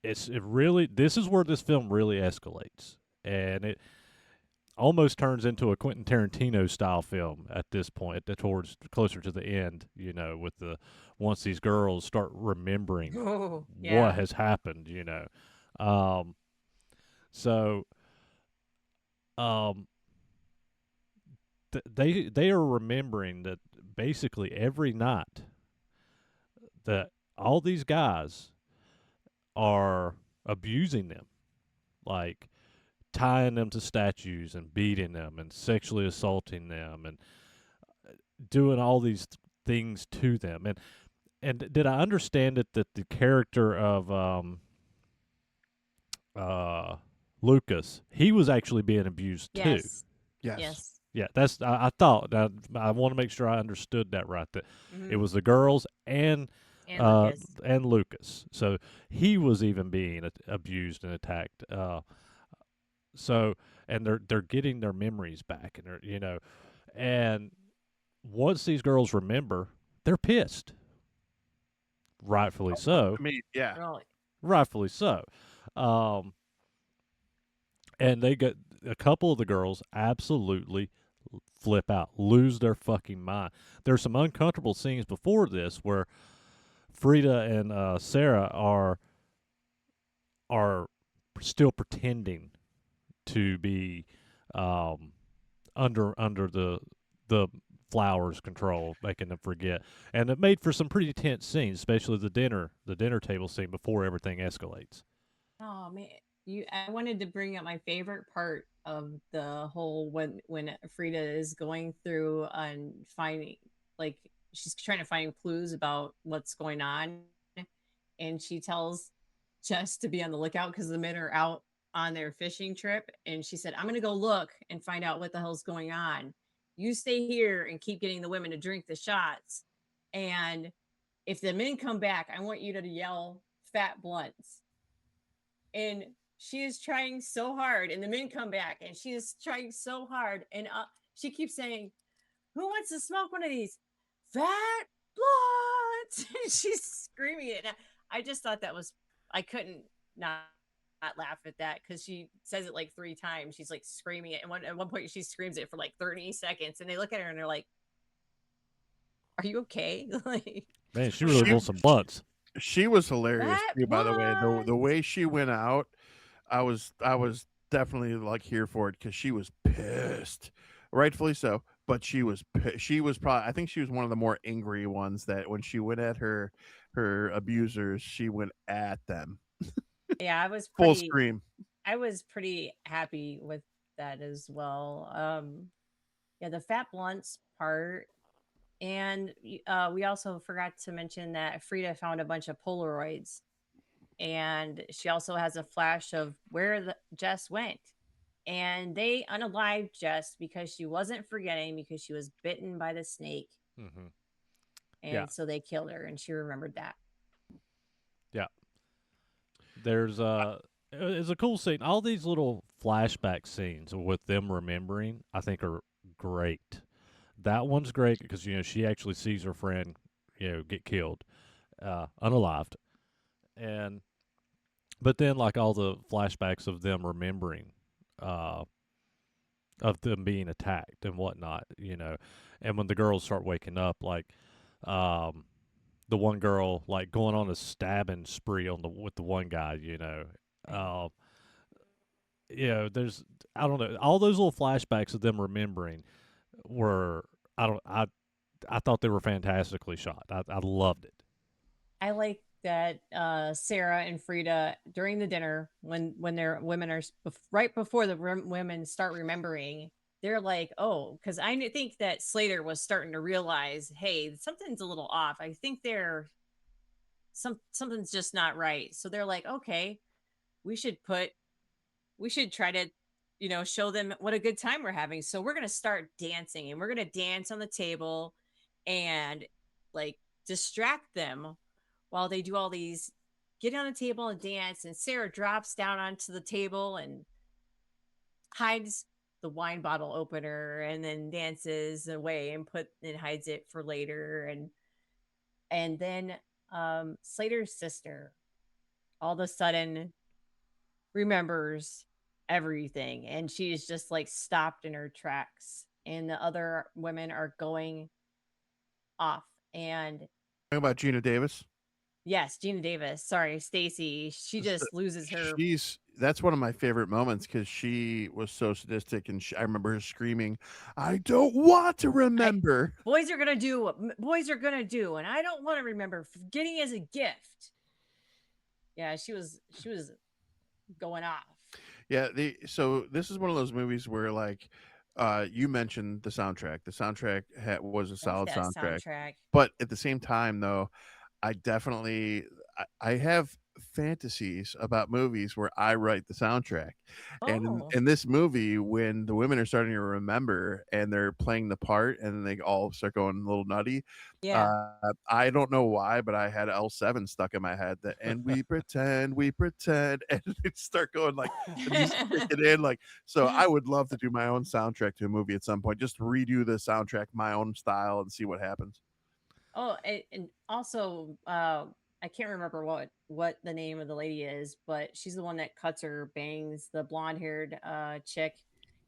it really this is where this film really escalates, and it almost turns into a Quentin Tarantino style film at this point, towards closer to the end. With the once these girls start remembering Oh, what yeah. has happened. Um, so um, they are remembering that basically every night that all these guys are abusing them, like tying them to statues and beating them and sexually assaulting them and doing all these things to them. And did I understand it that the character of uh Lucas, he was actually being abused too? Yes. Yes. Yes. Yeah, that's I thought. I want to make sure I understood that right. That it Hmm. was the girls And Lucas. and Lucas. So he was even being abused and attacked. So and they're getting their memories back, and and once these girls remember, they're pissed. Rightfully so. I mean, yeah. Really. Rightfully so. Um, and they get a couple of the girls absolutely flip out, lose their fucking mind. There's some uncomfortable scenes before this where Frida and Sarah are still pretending to be um, under the flowers' control, making them forget, and it made for some pretty tense scenes, especially the dinner table scene before everything escalates. Oh man, I wanted to bring up my favorite part of the whole, when Frida is going through and finding, like, she's trying to find clues about what's going on, and she tells Jess to be on the lookout because the men are out on their fishing trip, and she said, "I'm gonna go look and find out what the hell's going on." You stay here and keep getting the women to drink the shots. And if the men come back, I want you to yell fat blunts. And she is trying so hard. And the men come back and she is trying so hard. And she keeps saying, who wants to smoke one of these? Fat blunts. She's screaming it. I just thought that was, I couldn't not laugh at that because she says it like 3 times. She's like screaming it. And at one point, she screams it for like 30 seconds. And they look at her and they're like, are you okay? Like, Man, what's she going really She on? wants some blunts. she was hilarious Fat too, by the way. The blunts. way she went out, I was definitely like here for it because she was pissed, rightfully so. But she was probably, I think she was one of the more angry ones that when she went at her abusers, she went at them Yeah, full scream. I was pretty happy with that as well. Yeah, the fat blunts part. And we also forgot to mention that Frida found a bunch of Polaroids, and she also has a flash of where Jess went. And they unalived Jess because she wasn't forgetting because she was bitten by the snake, Hmm. Yeah, and so they killed her, and she remembered that. yeah. There's it's a cool scene. All these little flashback scenes with them remembering, I think, are great. That one's great because she actually sees her friend, get killed, unalived, and but then like all the flashbacks of them remembering, uh, of them being attacked and whatnot, and when the girls start waking up, like, um, the one girl like going on a stabbing spree on the with the one guy, Right. um, there's I don't know all those little flashbacks of them remembering were I don't I thought they were fantastically shot. I loved it. I like that Sarah and Frida during the dinner when their women are right before the women start remembering, they're like, oh, because think that Slater was starting to realize, hey, something's a little off. I think something's just not right. So they're like, okay, we should put we should try to show them what a good time we're having. So we're going to start dancing, and we're going to dance on the table and like distract them while they do all these, get on the table and dance. And Sarah drops down onto the table and hides the wine bottle opener and then dances away and hides it for later. And then Slater's sister all of a sudden remembers everything, and she's just like stopped in her tracks, and the other women are going off. And Talking about Gina Davis. yes, Gina Davis, sorry, Stacy, she So just loses her. she's that's one of my favorite moments because she was so sadistic, and I remember her screaming, "I don't want to I remember." Boys are gonna do what boys are gonna do, and I don't want to remember. Forgetting is a gift. Yeah, she was going off. Yeah, so this is one of those movies where like you mentioned the soundtrack. The soundtrack was a Love solid that soundtrack. soundtrack. But at the same time though, I definitely I have fantasies about movies where I write the soundtrack. And Oh, in this movie, when the women are starting to remember and they're playing the part and then they all start going a little nutty, yeah. I don't know why, but I had L7 stuck in my head that and we pretend, and it start going like the music kicking in like so I would love to do my own soundtrack to a movie at some point, just redo the soundtrack my own style and see what happens. Oh, and also, I can't remember what the name of the lady is, but she's the one that cuts her bangs, the blonde haired chick.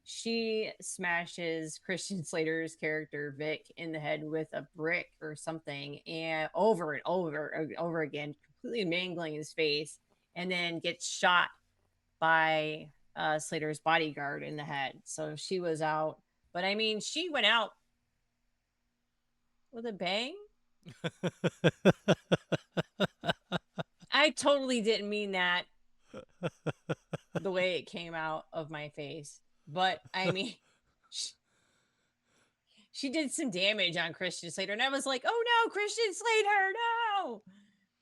She smashes Christian Slater's character Vic in the head with a brick or something, and over again, completely mangling his face, and then gets shot by Slater's bodyguard in the head. So she was out, but I mean, she went out with a bang. I totally didn't mean that the way it came out of my face. But I mean, she, she did some damage on Christian Slater. And I was like, oh no, Christian Slater, no.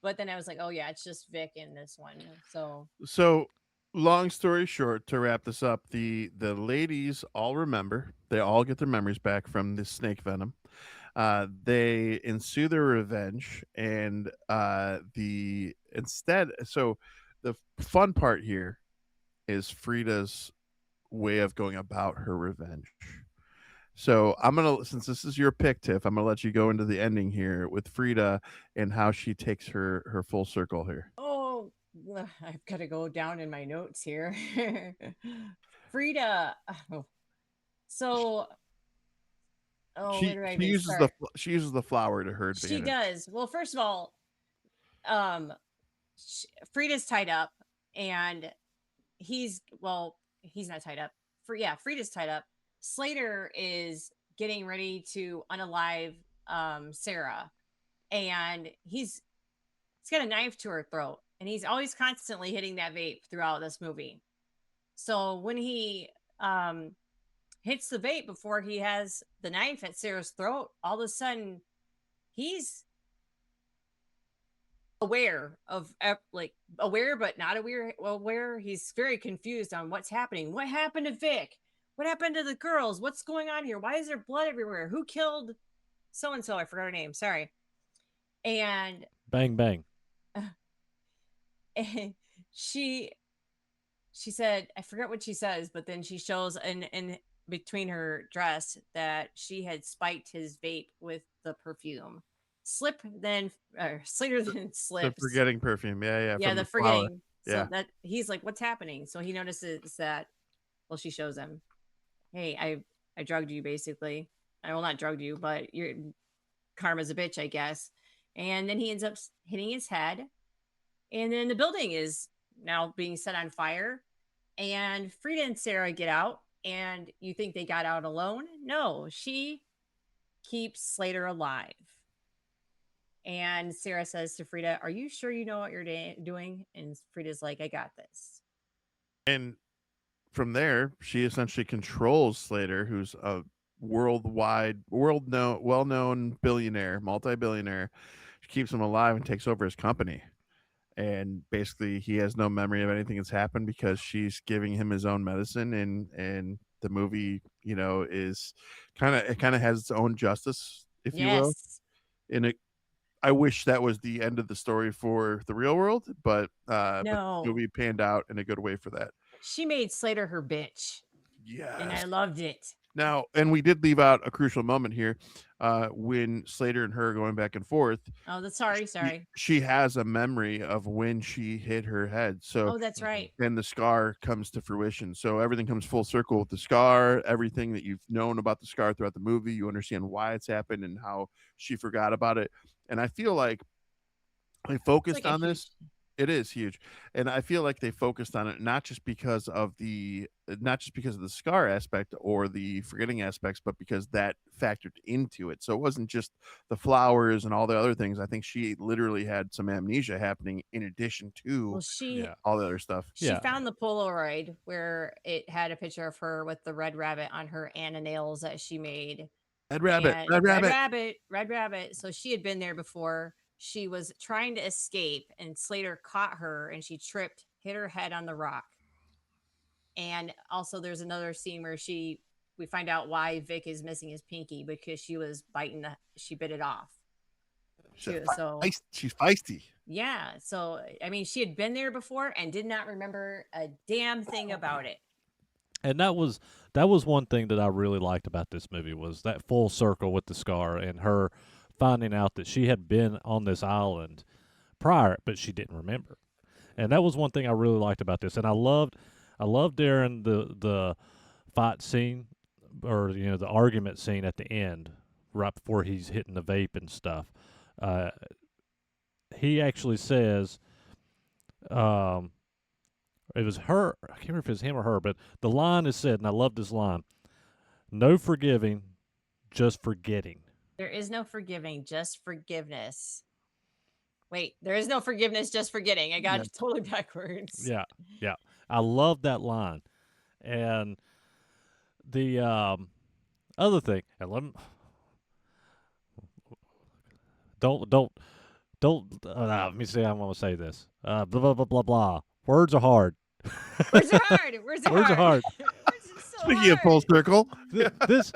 But then I was like, oh yeah, it's just Vic in this one. So So long story short, to wrap this up, the ladies all remember. They all get their memories back from the snake venom. They ensue their revenge, and the instead. So the fun part here is Frida's way of going about her revenge. So I'm gonna, since this is your pick, Tiff, I'm gonna let you go into the ending here with Frida and how she takes her full circle here. Oh, I've got to go down in my notes here. Frida. Oh, so, oh, where do I even start? She uses the flower to her She advantage. does. Well, first of all, um, Frida's tied up, and he's not tied up. Frida's tied up. Slater is getting ready to unalive Sarah, and he's got a knife to her throat, and he's always constantly hitting that vape throughout this movie. So when he hits the vape before he has the knife at Sarah's throat, all of a sudden he's aware of like aware but not aware. He's very confused on what's happening. What happened to Vic? What happened to the girls? What's going on here? Why is there blood everywhere? Who killed so and so? I forgot her name. Sorry. And, Bang bang. and she she said, I forget what she says, but then she shows in between her dress that she had spiked his vape with the perfume. Slip then Slater then The slips. forgetting perfume, yeah, Yeah, from the the flower, forgetting. So yeah. that he's like, what's happening? So he notices that, well, she shows him, hey, I drugged you basically. I will not drugged you, but your karma's a bitch, I guess. And then he ends up hitting his head. And then the building is now being set on fire. And Frida and Sarah get out. And you think they got out alone? No, she keeps Slater alive. And Sarah says to Frida, are you sure you know what you're doing? And Frida's like, I got this. And from there, she essentially controls Slater, who's a well known billionaire, multi billionaire. She keeps him alive and takes over his company. And basically, he has no memory of anything that's happened because she's giving him his own medicine. And the movie, is kind of has its own justice, if you will. Yes. And I wish that was the end of the story for the real world, but the No, movie panned out in a good way for that. she made Slater her bitch. And Yes. I loved it. Now, and we did leave out a crucial moment here, when Slater and her are going back and forth. Oh, that's sorry, She, sorry. she has a memory of when she hit her head. So, Oh, that's Hmm. right. and the scar comes to fruition. So everything comes full circle with the scar. Everything that you've known about the scar throughout the movie, you understand why it's happened and how she forgot about it. And I feel like they It's focused like a on this. huge. It is huge, and I feel like they focused on it not just because of the scar aspect or the forgetting aspects, but because that factored into it. So it wasn't just the flowers and all the other things. I think she literally had some amnesia happening in addition to Well, she Yeah. all the other stuff. she Yeah. found the Polaroid where it had a picture of her with the red rabbit on her and the nails that she made. Red rabbit, And red rabbit. red rabbit. So she had been there before. She was trying to escape, and Slater caught her, and she tripped, hit her head on the rock. And also, there's another scene where we find out why Vic is missing his pinky because she bit it off. She's feisty. Yeah. So, I mean, she had been there before and did not remember a damn thing about it. And that was one thing that I really liked about this movie was that full circle with the scar and her finding out that she had been on this island prior, but she didn't remember. And that was one thing I really liked about this. And I loved during the fight scene or the argument scene at the end, right before he's hitting the vape and stuff. Uh, he actually says, um, it was her. I can't remember if it was him or her, but the line is said, and I love this line: "No forgiving, just forgetting." There is no forgiving, just forgiveness. Wait, there is no forgiveness, just forgetting. I got Yeah. it totally backwards. Yeah, yeah. I love that line. And the other thing, and don't don't. Let me see. How I'm gonna say this. Blah blah blah blah blah. Words are hard. Where's the heart? Where's the Where's the heart? heart? Where's it so Speaking of full hard? circle, This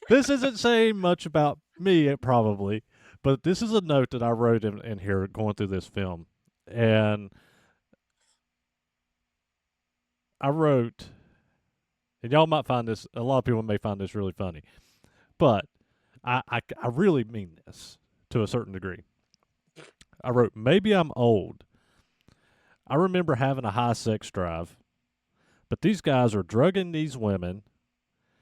this isn't saying much about me, probably, but this is a note that I wrote in here going through this film, and I wrote, and y'all might find this. A lot of people may find this really funny, but I really mean this to a certain degree. I wrote, maybe I'm old. I remember having a high sex drive, but these guys are drugging these women,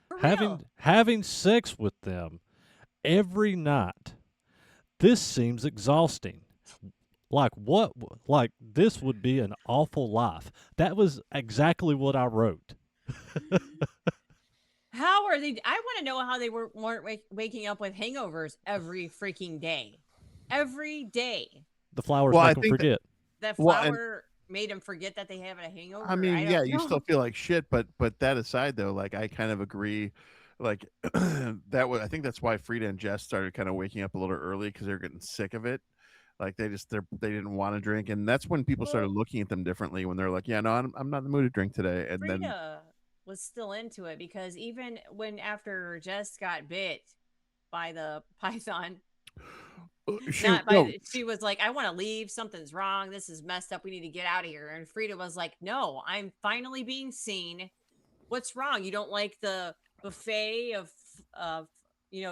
For having real. having sex with them every night. This seems exhausting. Like what? Like this would be an awful life. That was exactly what I wrote. How are they? I want to know how they weren't waking up with hangovers every freaking day. Every day. The flowers well, I make them think that forget. That well, and flower made them forget that they have a I hangover. mean, I yeah, don't you still know. feel like shit, but that aside though, like I kind of agree. Like that was, I think that's why Frida and Jess started kind of waking up a little early because they're getting sick of it. Like they didn't want to drink, and that's when people started Well, looking at them differently when they're like, yeah, no, I'm not in the mood to drink today. And then Frida was still into it because even when after Jess got bit by the python, she not by no, the, she was like, I want to leave. Something's wrong. This is messed up. We need to get out of here. And Frida was like, no, I'm finally being seen. What's wrong? You don't like the buffet of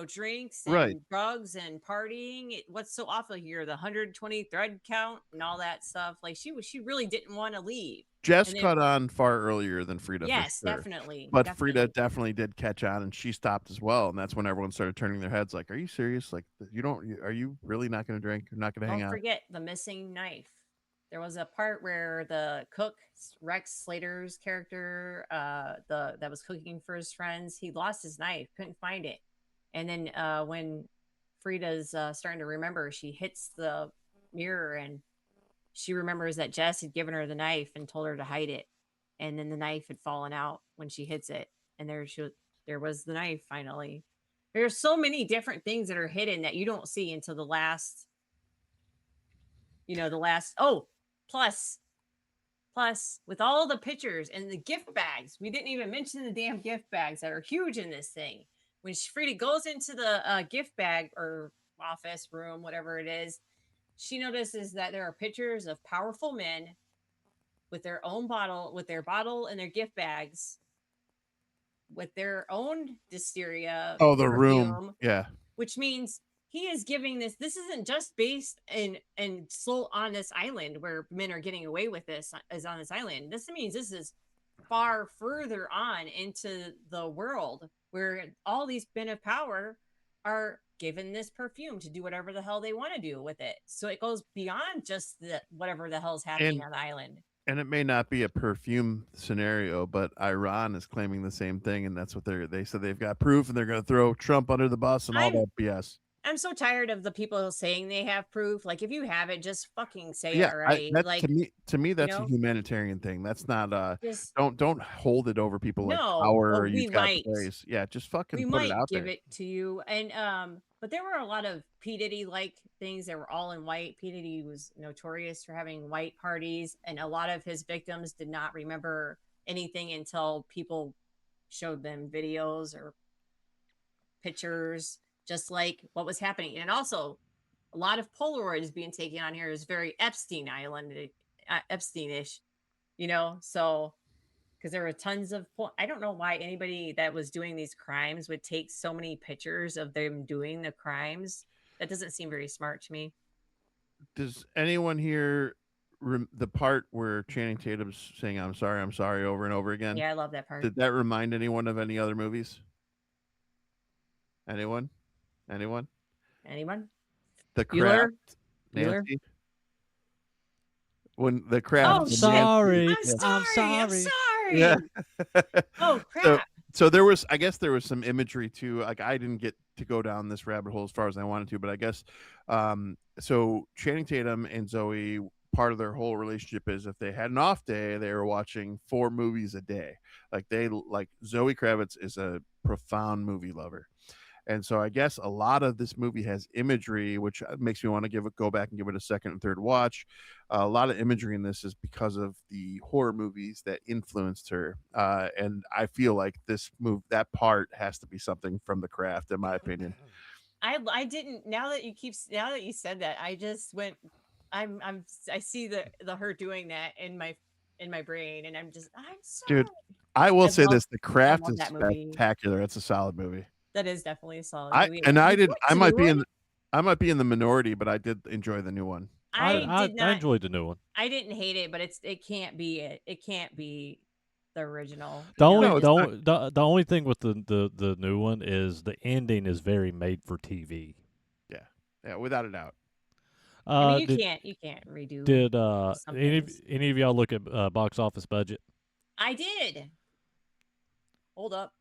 drinks right. and drugs and partying? What's so awful here? The 120 thread count and all that stuff. Like she really didn't want to leave. Jess And then caught on far earlier than Frida for yes, sure. definitely, But Frida definitely. definitely did catch on, and she stopped as well. And that's when everyone started turning their heads, like, "Are you serious? Like, are you really not going to drink? You're not going to hang Don't out?" forget the missing knife. There was a part where the cook, Rex Slater's character, that was cooking for his friends, he lost his knife, couldn't find it, and then when Frida's starting to remember, she hits the mirror and she remembers that Jess had given her the knife and told her to hide it, and then the knife had fallen out when she hits it, and there was the knife finally. There's so many different things that are hidden that you don't see until the last the last plus plus with all the pictures and the gift bags, we didn't even mention the damn gift bags that are huge in this thing. When Frida goes into the gift bag or office room, whatever it is, she notices that there are pictures of powerful men with their own bottle, with their bottle and their gift bags, with their own Disteria Oh, the room. perfume, Yeah. which means he is giving this isn't just based in so on this island where men are getting away with this is on this island. This means this is far further on into the world where all these men of power are given this perfume to do whatever the hell they want to do with it. So it goes beyond just the whatever the hell's happening And on the island. and it may not be a perfume scenario, but Iran is claiming the same thing, and that's what they said they've got proof, and they're going to throw Trump under the bus and all I'm that BS. I'm so tired of the people saying they have proof. Like if you have it, just fucking say it Yeah, I already. that Like, to me you that's a know, humanitarian thing. That's not just don't hold it over people like no. power or Well, you've got the place. Yeah, just we fucking put it might out give there. it to you. And but there were a lot of P. Diddy like things that were all in white. P. Diddy was notorious for having white parties, and a lot of his victims did not remember anything until people showed them videos or pictures, just like what was happening. And also a lot of Polaroids being taken on here is very Epstein Island, Epsteinish, so because there were tons of I don't know why anybody that was doing these crimes would take so many pictures of them doing the crimes. That doesn't seem very smart to me. Does anyone here the part where Channing Tatum's saying I'm sorry" over and over again? Yeah, I love that part. Did that remind anyone of any other movies? Anyone? Anyone? Anyone? The Craft, Bueller? Bueller? Nancy? When the I'm Craft, Oh when shit! Nancy sorry. I'm yeah. I'm sorry. I'm sorry. Yeah. sorry. Oh So crap! so there was I guess there was some imagery too. Like I didn't get to go down this rabbit hole as far as I wanted to, but I guess so Channing Tatum and Zoe, part of their whole relationship is if they had an off day, they were watching 4 movies a day. Like Zoe Kravitz is a profound movie lover. And so I guess a lot of this movie has imagery, which makes me want to go back and give it a second and third watch. A lot of imagery in this is because of the horror movies that influenced her, and I feel like that part has to be something from The Craft, in my opinion. I didn't. Now that you said that, I just went. I see the her doing that in my brain, and I'm Dude, sorry. I will I say love this: The Craft love is that movie. spectacular. It's a solid movie. That is definitely a solid I movie. and I Did you didn't. watch the new one? I might be in the minority, but I did enjoy the new one. I did I not. enjoyed the new one. I didn't hate it, but it can't be it. It can't be the original. The You know, only it No, it's just not. the only thing with the new one is the ending is very made for TV. Yeah, yeah, without a doubt. I mean, Uh, did you can't redo did some things. any of y'all look at box office budget? I did. Hold up.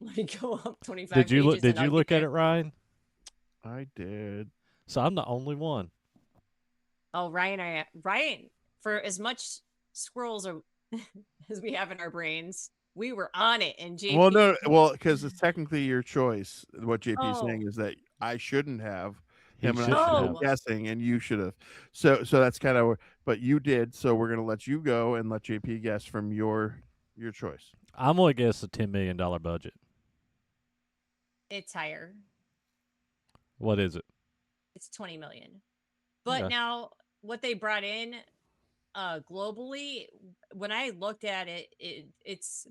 Let me go up 25 pages Did and you I'll get look at there. it, Ryan? I did. So I'm the only one. Oh, Ryan, for as much squirrels as we have in our brains, we were on it. And Well, JP, no, well, because it's technically your choice. What JP is saying oh, is that I shouldn't have He him and I shouldn't should have. be oh, guessing, and you should have. So that's kind of. But you did, so we're gonna let you go and let JP guess from your choice. I'm gonna guess a $10 million budget. it's higher. What is it? It's 20 million. But Okay. now what they brought in globally, when I looked at it's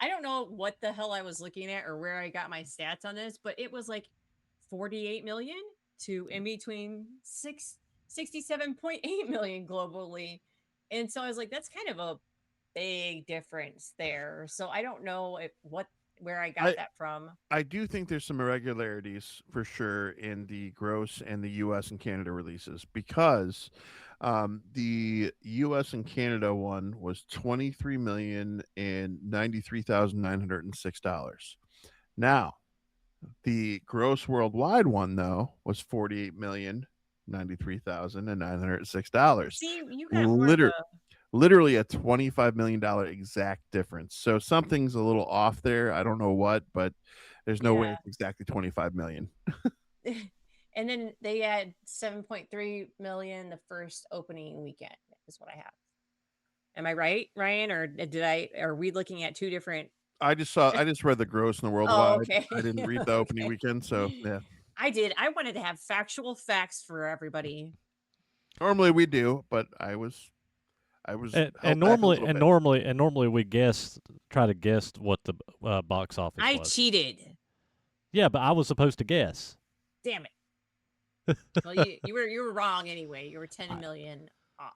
I don't know what the hell I was looking at or where I got my stats on this, but it was like 48 million to in between 67.8 million globally. And so I was like, that's kind of a big difference there. So I don't know if what where I got I that from. I do think there's some irregularities for sure in the gross and the U.S. and Canada releases because the U.S. and Canada one was 23,093,906 dollars. Now the gross worldwide one though was 48,093,906 dollars. See, you got more of Liter- the Literally a $25 million exact difference. So something's a little off there. I don't know what, but there's no way yeah. it's exactly 25 million. And then they had 7.3 million the first opening weekend is what I have. Am I right, Ryan? Or are we looking at two different? I just read the gross and the Oh, worldwide. okay. I didn't read the opening Okay. weekend, so yeah. I did. I wanted to have factual facts for everybody. Normally we do, but I was held back a little bit. Normally we try to guess what the box office I was. cheated. Yeah, but I was supposed to guess. Damn it. Well, you were wrong anyway. You were 10 million off.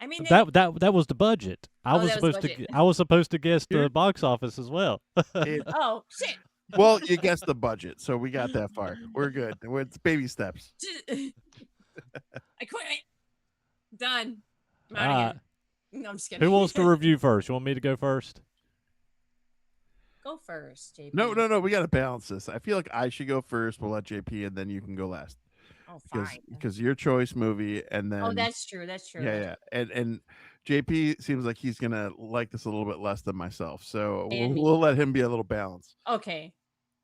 I mean, That was the budget. oh, that was the budget. I was supposed to guess Here the box office as well. it Oh, shit. well, you guessed the budget, so we got that far. We're good. It's baby steps. I quit. Done. I'm out All of right. here. No, I'm just kidding. Who wants to review first? You want me to go first? Go first, JP. No. We got to balance this. I feel like I should go first. We'll let JP, and then you can go last Oh, because fine. your choice movie, and Oh, then that's true. That's true. yeah, and JP seems like he's gonna like this a little bit less than myself, so And me. we'll let him be a little balanced. Okay.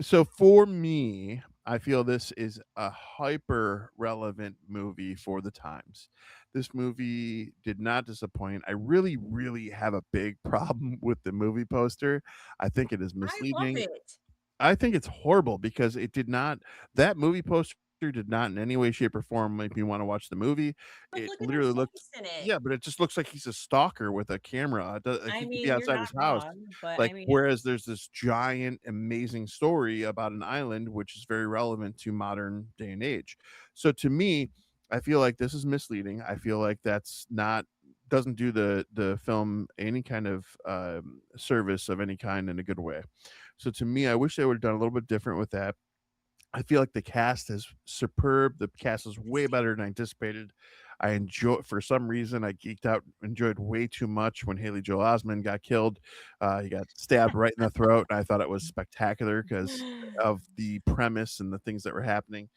So for me, I feel this is a hyper relevant movie for the times. This movie did not disappoint. I really, really have a big problem with the movie poster. I think it is I love misleading. it. I think it's horrible because it did not that movie poster did not in any way, shape, or form make me want to watch the movie. But It look at her literally looked face in it. yeah, but it just looks like he's a stalker with a camera. Like I he could be mean, you're outside not his house. wrong, but I Like mean, whereas there's this giant, amazing story about an island which is very relevant to modern day and age. So to me, I feel like this is misleading. I feel like that's not doesn't do the film any kind of service of any kind in a good way. So to me, I wish they would have done a little bit different with that. I feel like the cast is superb. The cast is way better than I anticipated. I enjoy for some reason I geeked out, enjoyed way too much when Haley Joel Osment got killed. He got stabbed right in the throat, and I thought it was spectacular because of the premise and the things that were happening.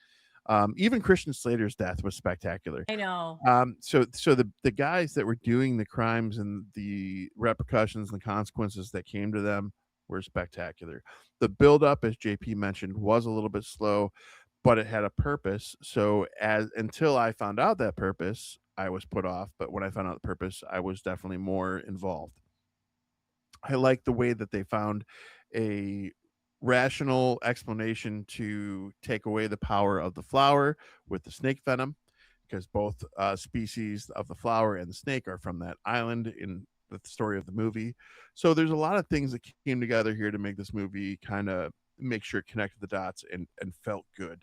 Even Christian Slater's death was spectacular. I know. So the guys that were doing the crimes and the repercussions and the consequences that came to them were spectacular. The build up, as JP mentioned, was a little bit slow, but it had a purpose. So as until I found out that purpose, I was put off. But when I found out the purpose, I was definitely more involved. I like the way that they found a rational explanation to take away the power of the flower with the snake venom, because both species of the flower and the snake are from that island in the story of the movie. So there's a lot of things that came together here to make this movie kind of make sure it connected the dots and felt good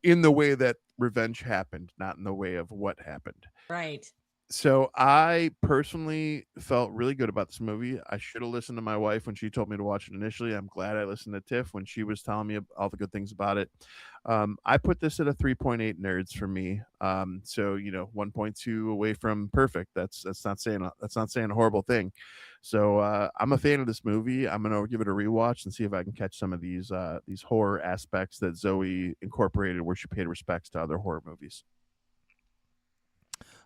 in the way that revenge happened, not in the way of what happened. Right. So I personally felt really good about this movie. I should have listened to my wife when she told me to watch it initially. I'm glad I listened to Tiff when she was telling me all the good things about it. I put this at a 3.8 nerds for me. So 1.2 away from perfect. That's not saying a horrible thing. So I'm a fan of this movie. I'm gonna give it a rewatch and see if I can catch some of these horror aspects that Zoe incorporated, where she paid respects to other horror movies.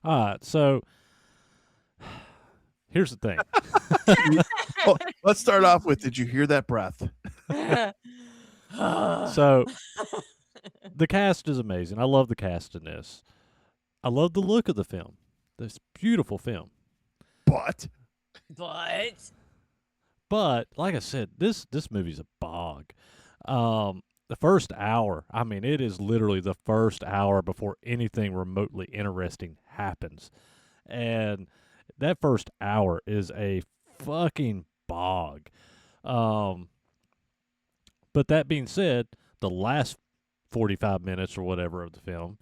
All right, so here's the thing. Oh, let's start off with, did you hear that breath? So the cast is amazing. I love the cast in this. I love the look of the film. This beautiful film. But but But like I said, this movie's a bog. The first hour, I mean, it is literally the first hour before anything remotely interesting happens. And that first hour is a fucking bog. Um, but that being said, the last 45 minutes or whatever of the film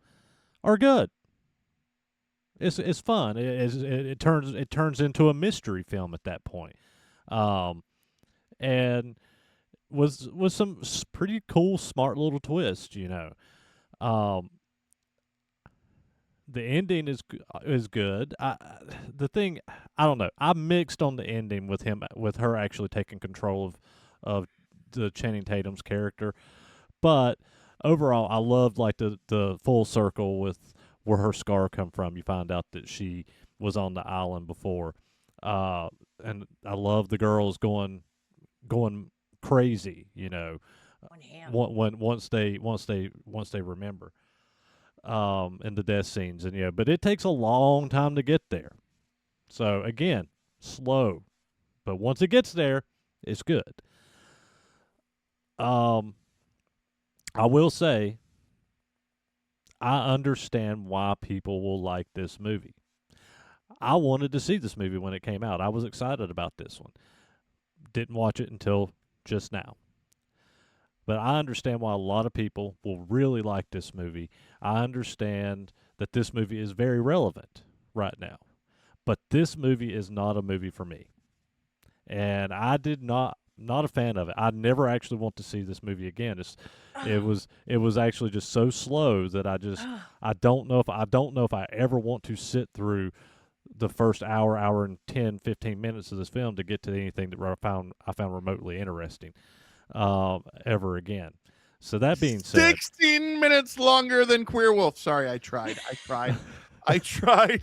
are good. It's fun. It turns into a mystery film at that point. Um, and was some pretty cool, smart little twist. Um, the ending is good. The thing, I don't know. I'm mixed on the ending with her actually taking control of the Channing Tatum's character, but overall, I loved like the full circle with where her scar come from. You find out that she was on the island before, and I love the girls going crazy. one ham. Once they remember in the death scenes, and but it takes a long time to get there. So again, slow, but once it gets there, it's good. Um, I will say I understand why people will like this movie. I wanted to see this movie when it came out. I was excited about this one. Didn't watch it until just now. But I understand why a lot of people will really like this movie. I understand that this movie is very relevant right now. But this movie is not a movie for me. And I did not a fan of it. I never actually want to see this movie again. It was actually just so slow that I don't know if I ever want to sit through the first hour and 10, 15 minutes of this film to get to anything that I found remotely interesting ever again. So that being said, 16 minutes longer than Queer Wolf. Sorry, I tried. I tried.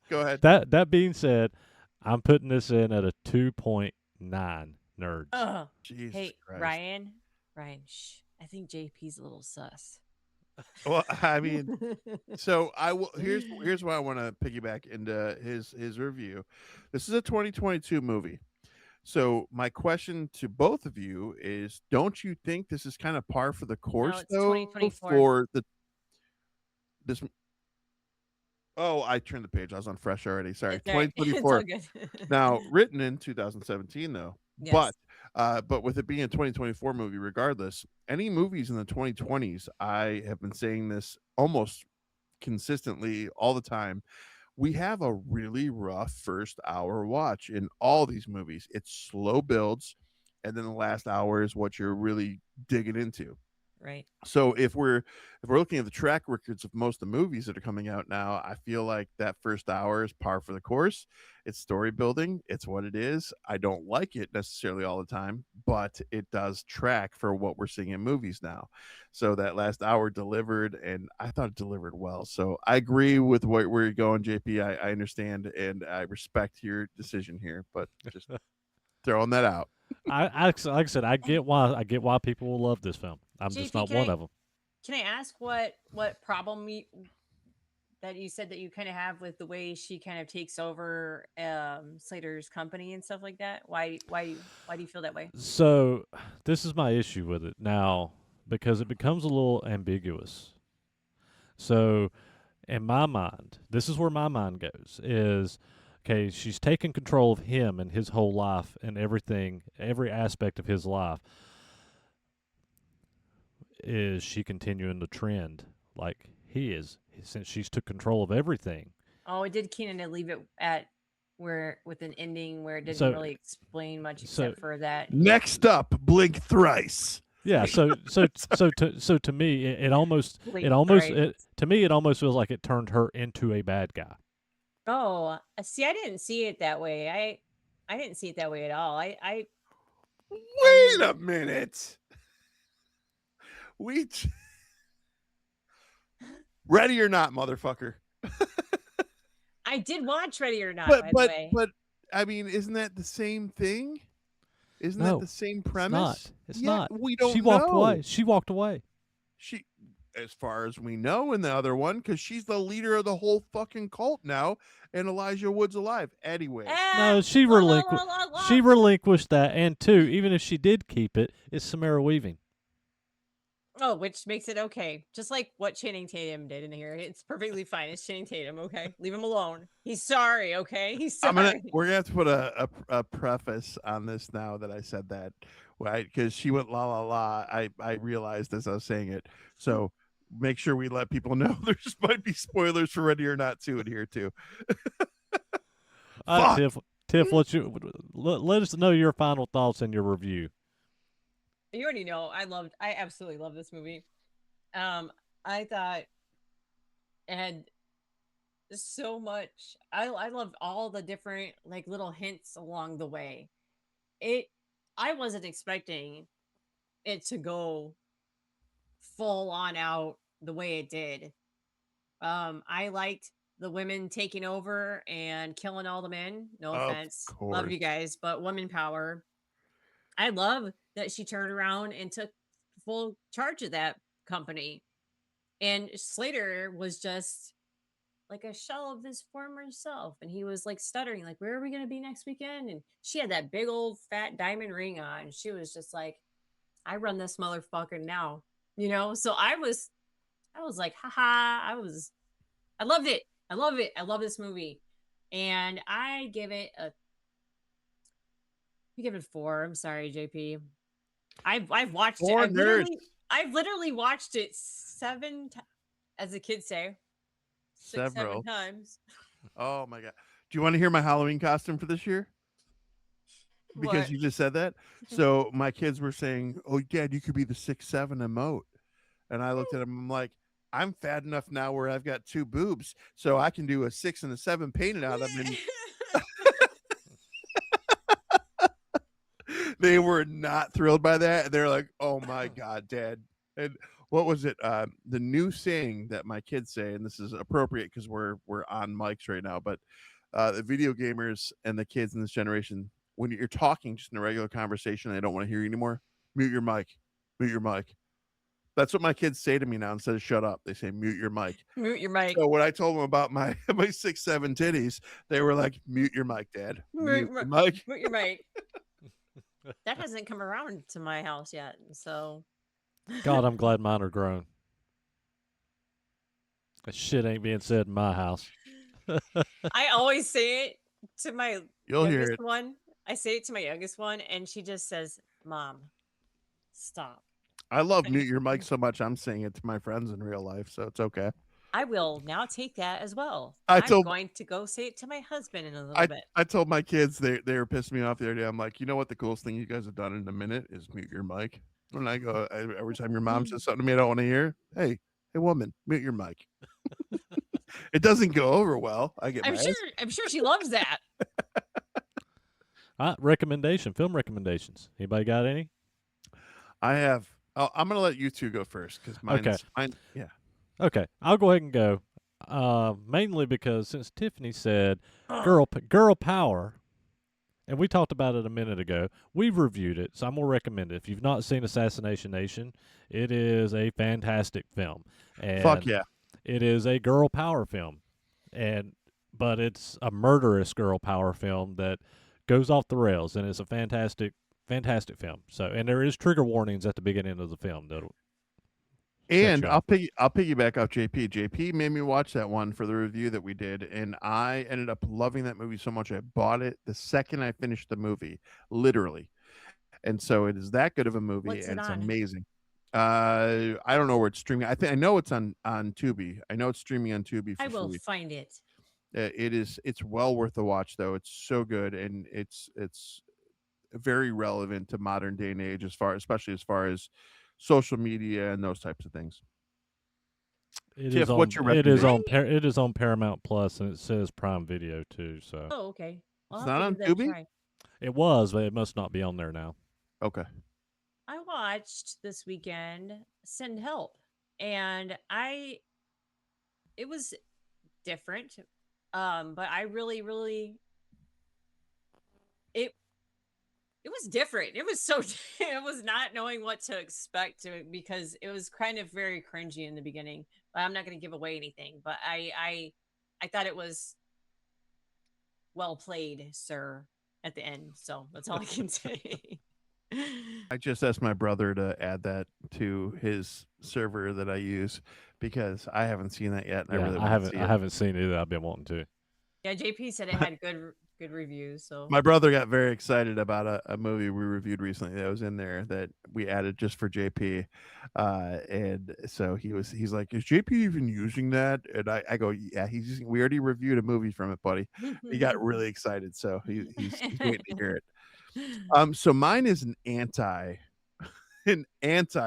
Go ahead. that being said, I'm putting this in at a 2.9 nerds. Jesus Hey, Christ. Ryan, shh. I think JP's a little sus. Well, I mean, so I will. Here's why I want to piggyback into his review. This is a 2022 movie. So my question to both of you is: don't you think this is kind of par for the course, it's though, 2024. for this? Oh, I turned the page. I was on fresh already. Sorry, It's all right. It's 2024. all good. Now written in 2017, though. Yes. But with it being a 2024 movie, regardless, any movies in the 2020s, I have been saying this almost consistently all the time. We have a really rough first hour watch in all these movies. It's slow builds, and then the last hour is what you're really digging into. Right. So if we're looking at the track records of most of the movies that are coming out now, I feel like that first hour is par for the course. It's story building. It's what it is. I don't like it necessarily all the time, but it does track for what we're seeing in movies now. So that last hour delivered, and I thought it delivered well. So I agree with where you're going, JP. I understand and I respect your decision here, but just throwing that out. like I said, I get why people will love this film. I'm just JP, not one of them. can I ask what problem that you said that you kind of have with the way she kind of takes over Slater's company and stuff like that? Why do you feel that way? So this is my issue with it now because it becomes a little ambiguous. So in my mind, this is where my mind goes is okay, she's taken control of him and his whole life and everything, every aspect of his life. Is she continuing the trend like he is since she's took control of everything? Oh, it did Keenan leave it at where with an ending where it didn't So really explain much so except for that. Next up, blink thrice. yeah, so to me Wait, right. to me it almost feels like it turned her into a bad guy. Oh, see, I didn't see it that way. I didn't see it that way at all. I Wait mean, a minute. We ready or not, motherfucker. I did watch Ready or Not, But by the but way. but I mean, isn't that the same thing? Isn't that No, the same it's premise? not. It's Yeah, not. we She don't walked know. away. She walked away. She, as far as we know, in the other one, because she's the leader of the whole fucking cult now, and Elijah Wood's alive. Anyway, No, she La, la, relinquished. la, la, She la. relinquished that, and two, even if she did keep it, it's Samara Weaving. Oh, which makes it okay. Just like what Channing Tatum did in here. It's perfectly fine. It's Channing Tatum, okay? Leave him alone. He's sorry, okay? He's sorry. we're gonna have to put a preface on this now that I said that, right? Because she went la la la. I realized as I was saying it, so make sure we let people know there's might be spoilers for Ready or Not 2 in here too. All right, Fuck. Tiff, let us know your final thoughts and your review. You already know I absolutely love this movie. I thought it had so much. I loved all the different like little hints along the way. It I wasn't expecting it to go full on out the way it did. I liked the women taking over and killing all the men. No Of offense. Love course. you guys, but women power. I love that she turned around and took full charge of that company. And Slater was just like a shell of his former self. And he was like stuttering, like, where are we going to be next weekend? And she had that big old fat diamond ring on. She was just like, I run this motherfucker now, you know? So I was like, haha, I loved it. I love it. I love this movie. And you give it 4. I'm sorry, JP. I've watched it. Four nerds. I've literally watched it 7 times, as the kids say, 6, 7 Several. times. Oh my god. Do you want to hear my Halloween costume for this year? Because What? you just said that. So my kids were saying, "Oh, Dad, you could be the 6'7" emote," and I looked at them. I'm like, "I'm fat enough now where I've got 2 boobs, so I can do a 6 and a 7 painted on them." And they were not thrilled by that. They're like, "Oh my god, Dad!" And what was it? The new saying that my kids say, and this is appropriate because we're on mics right now, but the video gamers and the kids in this generation, when you're talking just in a regular conversation, they don't want to hear you anymore. Mute your mic. Mute your mic. That's what my kids say to me now. Instead of shut up, they say mute your mic. Mute your mic. So when I told them about my my 6'7" titties, they were like, "Mute your mic, Dad. Mute your mic." Mute your mic. That hasn't come around to my house yet. So God, I'm glad mine are grown. That shit ain't being said in my house. I always say it to my You'll hear youngest it. one. I say it to my youngest one, and she just says, "Mom, stop." I love mute your mic so much. I'm saying it to my friends in real life, so it's okay. I will now take that as well. I I'm told going to go say it to my husband in a little bit. I told my kids they were pissing me off the other day. I'm like, you know what? The coolest thing you guys have done in a minute is mute your mic. When I go every time your mom says something to me I don't want to hear, hey woman, mute your mic. It doesn't go over well. I get mad. I'm sure she loves that. Film recommendations. Anybody got any? I have. Oh, I'm gonna let you two go first because mine. Yeah. Okay, I'll go ahead and go. Mainly because since Tiffany said girl power, and we talked about it a minute ago. We've reviewed it, so I'm gonna recommend it. If you've not seen Assassination Nation, it is a fantastic film, Fuck and yeah. it is a girl power film, and but it's a murderous girl power film that goes off the rails, and it's a fantastic film. So, and there is trigger warnings at the beginning of the film that'll set And you off. I'll piggyback off JP. JP made me watch that one for the review that we did, and I ended up loving that movie so much I bought it the second I finished the movie, literally. And so it is that good of a movie, What's it and it's on? amazing. I don't know where it's streaming. I know it's on Tubi. I know it's streaming on Tubi I for will free. find it. It's well worth the watch though. It's so good, and it's very relevant to modern day and age, especially as far as social media and those types of things. It is Tiff, what's on. your It is recommendation? on. It is on Paramount Plus, and it says Prime Video too. So Oh, okay. I'll It's have not to on give that a Tubi? try. it was, but it must not be on there now. Okay. I watched this weekend Send Help, and it was different. But I really, really it it was different. It was so it was not knowing what to expect because it was kind of very cringy in the beginning. But I'm not going to give away anything. But I thought it was well played, sir, at the end. So that's all I can say. I just asked my brother to add that to his server that I use because I haven't seen that yet and I Yeah, really I want to haven't. see I it. haven't seen it either. I've been wanting to. Yeah, JP said it had good reviews. So My brother got very excited about a movie we reviewed recently that was in there that we added just for JP. And so he's like, is JP even using that? And I go, yeah, he's using, we already reviewed a movie from it, buddy. He got really excited. So he's waiting to hear it. So mine is an anti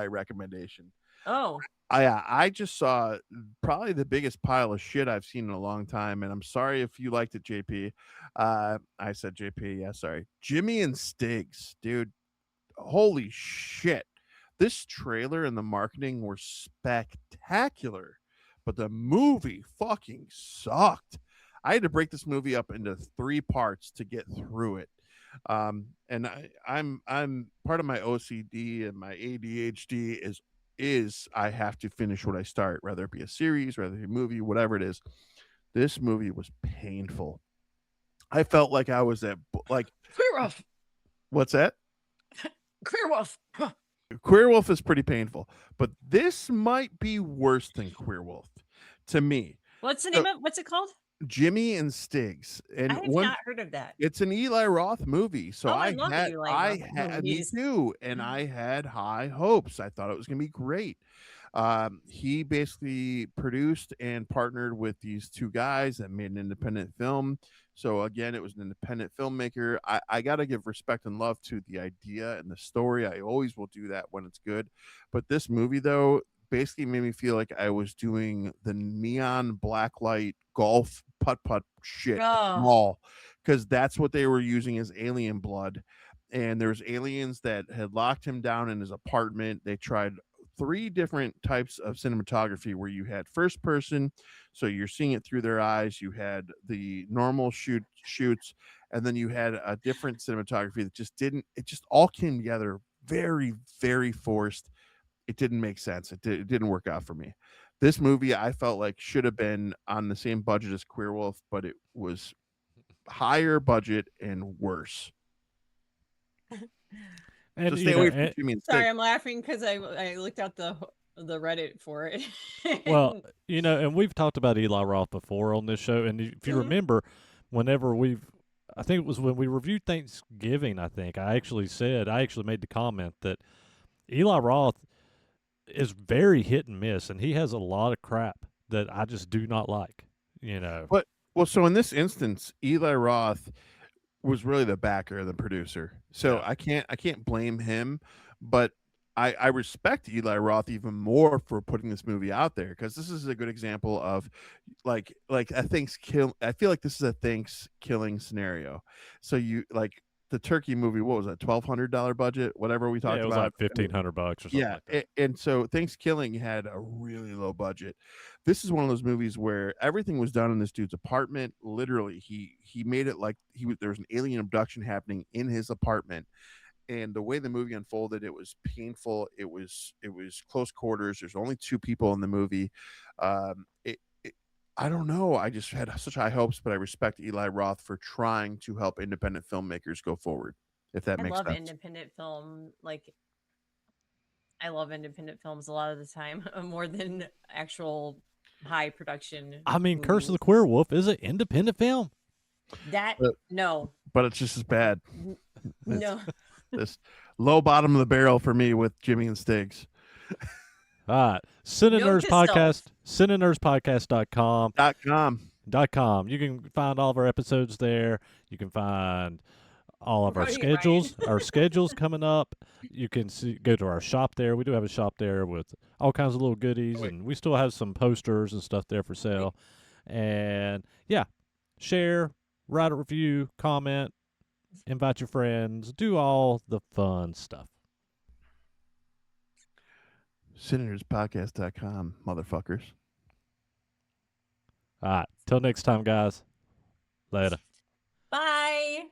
recommendation. oh, I just saw probably the biggest pile of shit I've seen in a long time, and I'm sorry if you liked it, JP. I said JP, yeah, sorry. Jimmy and Stiggs, dude. Holy shit. This trailer and the marketing were spectacular, but the movie fucking sucked. I had to break this movie up into 3 parts to get through it. And I'm part of my OCD and my ADHD is I have to finish what I start, whether it be a series, whether it be a movie, whatever it is. This movie was painful. I felt like I was like Queer Wolf, what's that? Queer Wolf. Queer Wolf is pretty painful, but this might be worse than Queer Wolf to me. What's the So name of? What's it called? Jimmy and Stiggs, I and have one not heard of that. it's an Eli Roth movie. So Oh, I love Eli Roth me movies. too, and I had high hopes. I thought it was gonna be great. He basically produced and partnered with these 2 guys that made an independent film. So again, it was an independent filmmaker. I got to give respect and love to the idea and the story. I always will do that when it's good. But this movie, though, basically made me feel like I was doing the neon black light golf putt putt shit at the Oh, mall because that's what they were using as alien blood. And there's aliens that had locked him down in his apartment. They tried 3 different types of cinematography where you had first person, so you're seeing it through their eyes. You had the normal shoots, and then you had a different cinematography that just didn't. It just all came together very, very forced. It didn't make sense. It didn't work out for me. This movie I felt like should have been on the same budget as Queer Wolf, but it was higher budget and worse. So And stay away from Jimmy and sorry, Stick. I'm laughing because I looked out the Reddit for it. well, and we've talked about Eli Roth before on this show. And if you Mhm. remember, whenever I think it was when we reviewed Thanksgiving. I actually made the comment that Eli Roth is very hit and miss, and he has a lot of crap that I just do not like. You know, But well, so in this instance, Eli Roth was really the backer, the producer. So yeah, I can't blame him, but I respect Eli Roth even more for putting this movie out there because this is a good example of like a thanks kill. I feel like this is a thanks killing scenario. So you like the turkey movie, what was that, $1,200 budget, whatever we Yeah, talked it was about. like $1,500 or something Yeah, like that. and so Thanksgiving had a really low budget. This is one of those movies where everything was done in this dude's apartment. Literally, he made it like there was an alien abduction happening in his apartment, and the way the movie unfolded, it was painful. It was close quarters. There's only two people in the movie. It I don't know. I just had such high hopes, but I respect Eli Roth for trying to help independent filmmakers go forward. If that I makes love sense. independent film. Like, I love independent films a lot of the time more than actual high production I mean, Curse of movies. the Queer Wolf is an independent film. That But, no, but it's just as bad. N- It's no. this low bottom of the barrel for me with Jimmy and Stiggs. All right. Note CineNerds to self. Podcast, CineNerdsPodcast.com. .com. You can find all of our episodes there. You can find all of our Right, schedules, right. our schedules coming up. You can go to our shop there. We do have a shop there with all kinds of little goodies, wait. and we still have some posters and stuff there for sale. And yeah, share, write a review, comment, invite your friends, do all the fun stuff. CineNerdsPodcast.com, motherfuckers. All right. Till next time, guys. Later. Bye.